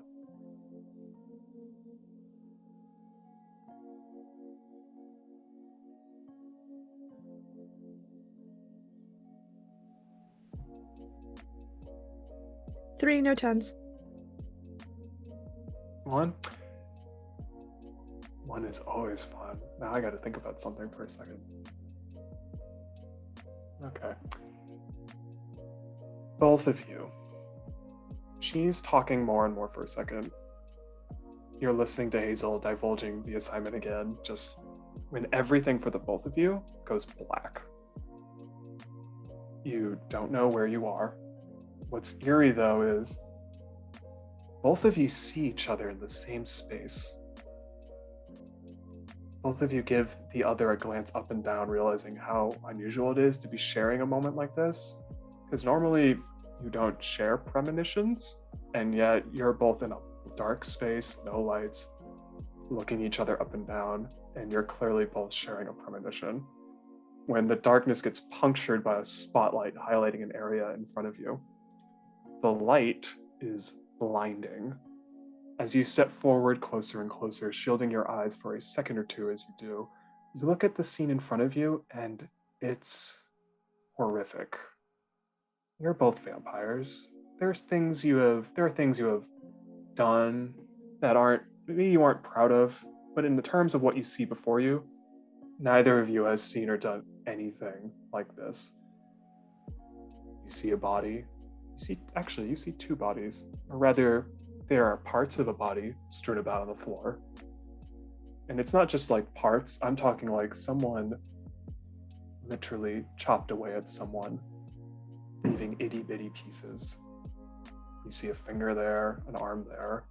Three, no tens. One is always fun. Now I got to think about something for a second. Okay. Both of you. She's talking more and more for a second. You're listening to Hazel divulging the assignment again, just when everything for the both of you goes black. You don't know where you are. What's eerie, though, is both of you see each other in the same space. Both of you give the other a glance up and down, realizing how unusual it is to be sharing a moment like this. Because normally you don't share premonitions, and yet you're both in a dark space, no lights, looking each other up and down, and you're clearly both sharing a premonition. When the darkness gets punctured by a spotlight highlighting an area in front of you. The light is blinding. As you step forward closer and closer, shielding your eyes for a second or two as you do, you look at the scene in front of you and it's horrific. You're both vampires. There are things you have done that maybe you aren't proud of, but in the terms of what you see before you, Neither of you has seen or done anything like this. You see a body. You see two bodies. Or rather, there are parts of a body strewn about on the floor. And it's not just like parts, I'm talking like someone literally chopped away at someone, leaving itty bitty pieces. You see a finger there, an arm there.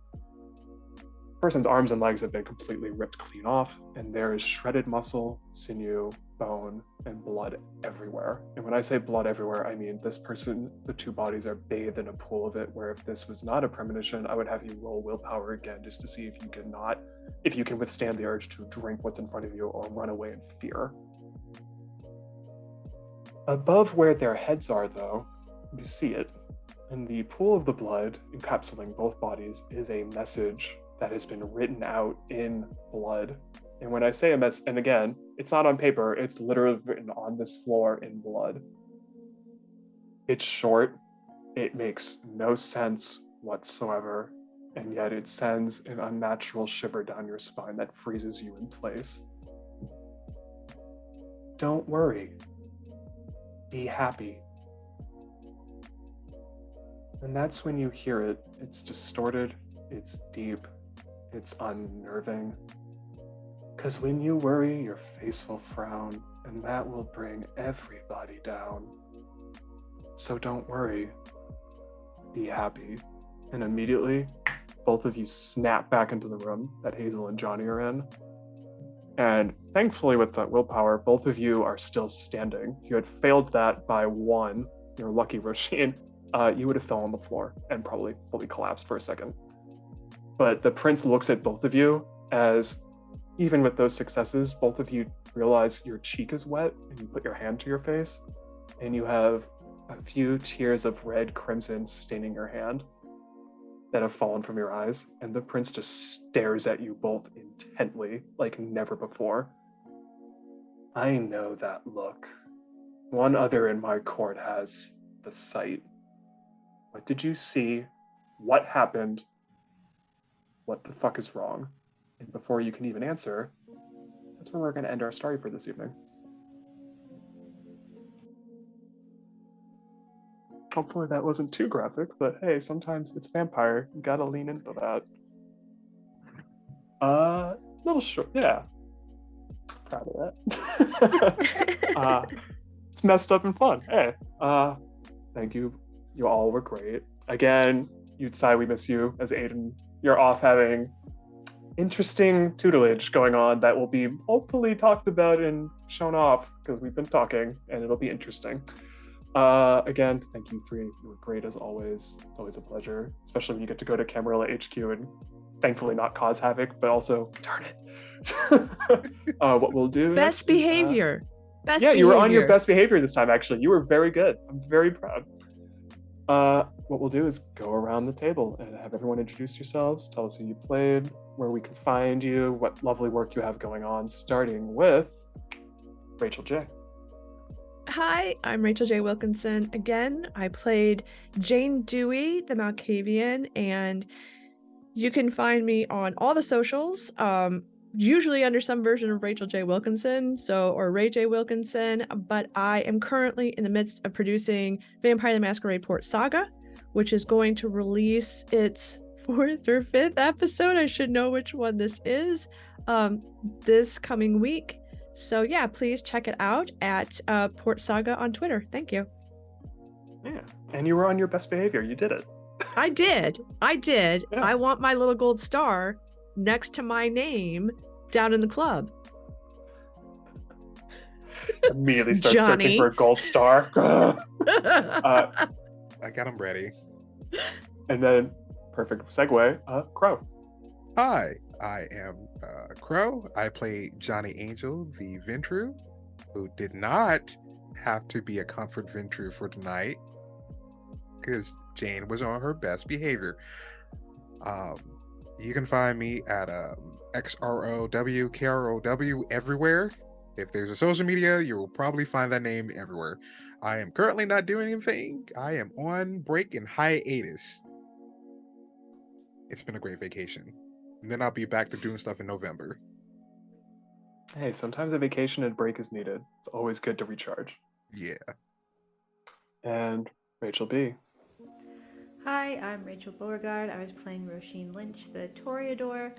The person's arms and legs have been completely ripped clean off, and there is shredded muscle, sinew, bone, and blood everywhere. And when I say blood everywhere, I mean this person, the two bodies are bathed in a pool of it, where if this was not a premonition, I would have you roll willpower again just to see if you can withstand the urge to drink what's in front of you or run away in fear. Above where their heads are, though, you see it. In the pool of the blood encapsulating both bodies is a message that has been written out in blood. And when I say a mess, and again, it's not on paper, it's literally written on this floor in blood. It's short, it makes no sense whatsoever, and yet it sends an unnatural shiver down your spine that freezes you in place. Don't worry. Be happy. And that's when you hear it. It's distorted, it's deep, it's unnerving. Because when you worry, your face will frown, and that will bring everybody down. So don't worry. Be happy. And immediately, both of you snap back into the room that Hazel and Johnny are in. And thankfully, with that willpower, both of you are still standing. If you had failed that by one, you're lucky, Roisin, you would have fell on the floor and probably fully collapsed for a second. But the prince looks at both of you as, even with those successes, both of you realize your cheek is wet, and you put your hand to your face, and you have a few tears of red crimson staining your hand that have fallen from your eyes, and the prince just stares at you both intently, like never before. I know that look. One other in my court has the sight. What did you see? What happened? What the fuck is wrong? And before you can even answer, that's where we're going to end our story for this evening. Hopefully that wasn't too graphic, but hey, sometimes it's vampire. You gotta lean into that. Little short, yeah. Proud of that. It's messed up and fun. Hey, thank you. You all were great. Again, Yutsai, we miss you. As Aiden, you're off having interesting tutelage going on that will be hopefully talked about and shown off, because we've been talking, and it'll be interesting. Again, thank you three. You were great as always. It's always a pleasure, especially when you get to go to Camarilla HQ and thankfully not cause havoc, but also, darn it. What we'll do Best behavior. Best yeah, behavior. you were on your best behavior this time, actually. You were very good. I'm very proud. What we'll do is go around the table and have everyone introduce yourselves, tell us who you played, where we can find you, what lovely work you have going on, starting with Rachel J. Hi, I'm Rachel J. Wilkinson. Again, I played Jane Dewey, the Malkavian, and you can find me on all the socials, usually under some version of Rachel J. Wilkinson, or Ray J. Wilkinson, but I am currently in the midst of producing Vampire the Masquerade Port Saga, which is going to release its 4th or 5th episode. I should know which one this is, this coming week. So yeah, please check it out at Port Saga on Twitter. Thank you. Yeah, and you were on your best behavior. You did it. I did. Yeah. I want my little gold star next to my name down in the club. Immediately start Johnny. searching for a gold star. I got him ready. And then, perfect segue, Crow. Hi, I am Crow. I play Johnny Angel, the Ventru, who did not have to be a comfort Ventru for tonight because Jane was on her best behavior. You can find me at XROW everywhere. If there's a social media, you will probably find that name everywhere. I am currently not doing anything. I am on break and hiatus. It's been a great vacation. And then I'll be back to doing stuff in November. Hey, sometimes a vacation and break is needed. It's always good to recharge. Yeah. And Rachel B. Hi, I'm Rachel Beauregard. I was playing Roisin Lynch, the Toreador.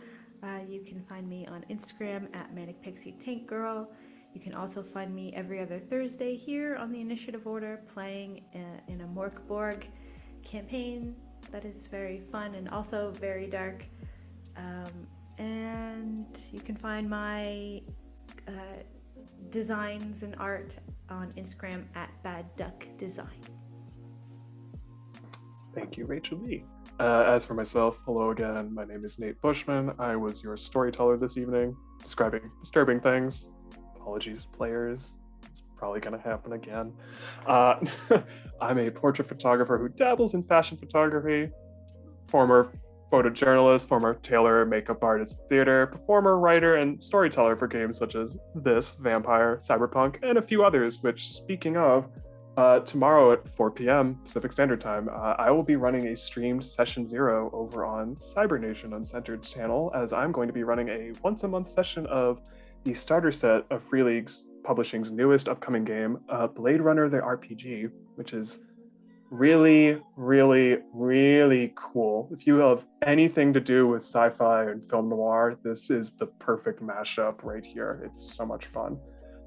You can find me on Instagram at Manic Pixie Tank Girl. You can also find me every other Thursday here on the Initiative Order playing in a Morkborg campaign that is very fun and also very dark. And you can find my designs and art on Instagram at Bad Duck Design. Thank you, Rachel B. As for myself, hello again. My name is Nate Bushman. I was your storyteller this evening, describing disturbing things. Apologies, players. It's probably going to happen again. I'm a portrait photographer who dabbles in fashion photography, former photojournalist, former tailor, makeup artist, theater, performer, writer, and storyteller for games such as this, Vampire, Cyberpunk, and a few others, which, speaking of, tomorrow at 4 p.m. Pacific Standard Time, I will be running a streamed Session 0 over on Cybernation Uncensored channel, as I'm going to be running a once-a-month session of the starter set of Free League's Publishing's newest upcoming game, Blade Runner the RPG, which is really, really, really cool. If you have anything to do with sci-fi and film noir, this is the perfect mashup right here. It's so much fun.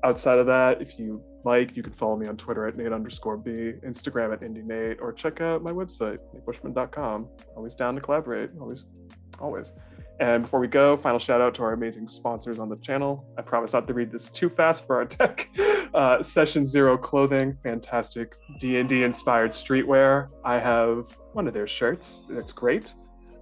Outside of that, if you like, you can follow me on Twitter at Nate_B, Instagram at IndieNate, or check out my website, natebushman.com. Always down to collaborate, always. And before we go, final shout out to our amazing sponsors on the channel. I promise not to read this too fast for our tech. Session 0 clothing, fantastic D&D inspired streetwear. I have one of their shirts, that's great.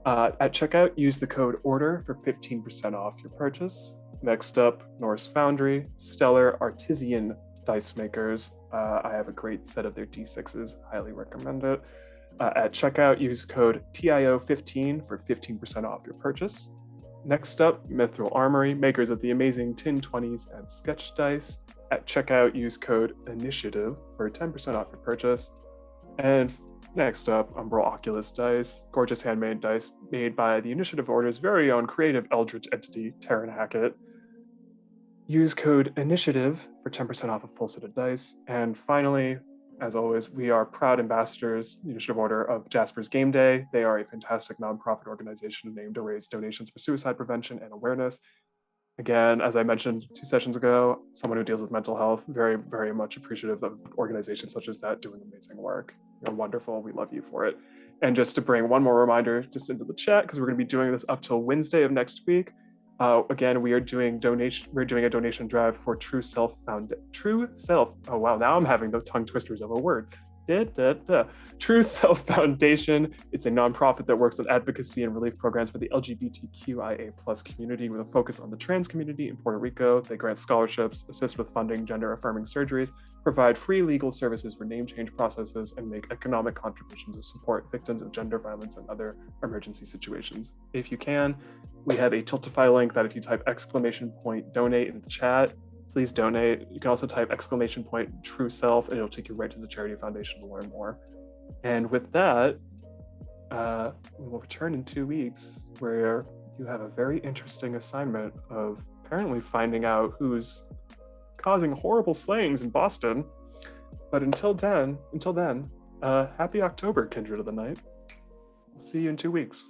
At checkout, use the code ORDER for 15% off your purchase. Next up, Norse Foundry, Stellar Artisan Dice Makers. I have a great set of their D6s, highly recommend it. At checkout, use code TIO15 for 15% off your purchase. Next up, Mithril Armory, makers of the amazing Tin 20s and Sketch Dice. At checkout, use code INITIATIVE for 10% off your purchase. And next up, Umbral Oculus Dice, gorgeous handmade dice made by the Initiative Order's very own creative eldritch entity, Taryn Hackett. Use code INITIATIVE for 10% off a full set of dice. And finally, as always, we are proud ambassadors, the Initiative Order, of Jasper's Game Day. They are a fantastic nonprofit organization named to raise donations for suicide prevention and awareness. Again, as I mentioned 2 sessions ago, someone who deals with mental health, very, very much appreciative of organizations such as that doing amazing work. You're wonderful. We love you for it. And just to bring one more reminder just into the chat, because we're going to be doing this up till Wednesday of next week. Again, we are doing a donation drive for True Self. Oh wow, now I'm having the tongue twisters of a word. True Self Foundation. It's a nonprofit that works on advocacy and relief programs for the LGBTQIA+ community with a focus on the trans community in Puerto Rico. They grant scholarships, assist with funding gender-affirming surgeries, provide free legal services for name change processes, and make economic contributions to support victims of gender violence and other emergency situations. If you can, we have a Tiltify link that if you type !donate in the chat, please donate. You can also type !True Self, and it'll take you right to the charity foundation to learn more. And with that, we will return in 2 weeks, where you have a very interesting assignment of apparently finding out who's causing horrible slayings in Boston. But until then, happy October, Kindred of the Night. We'll see you in 2 weeks.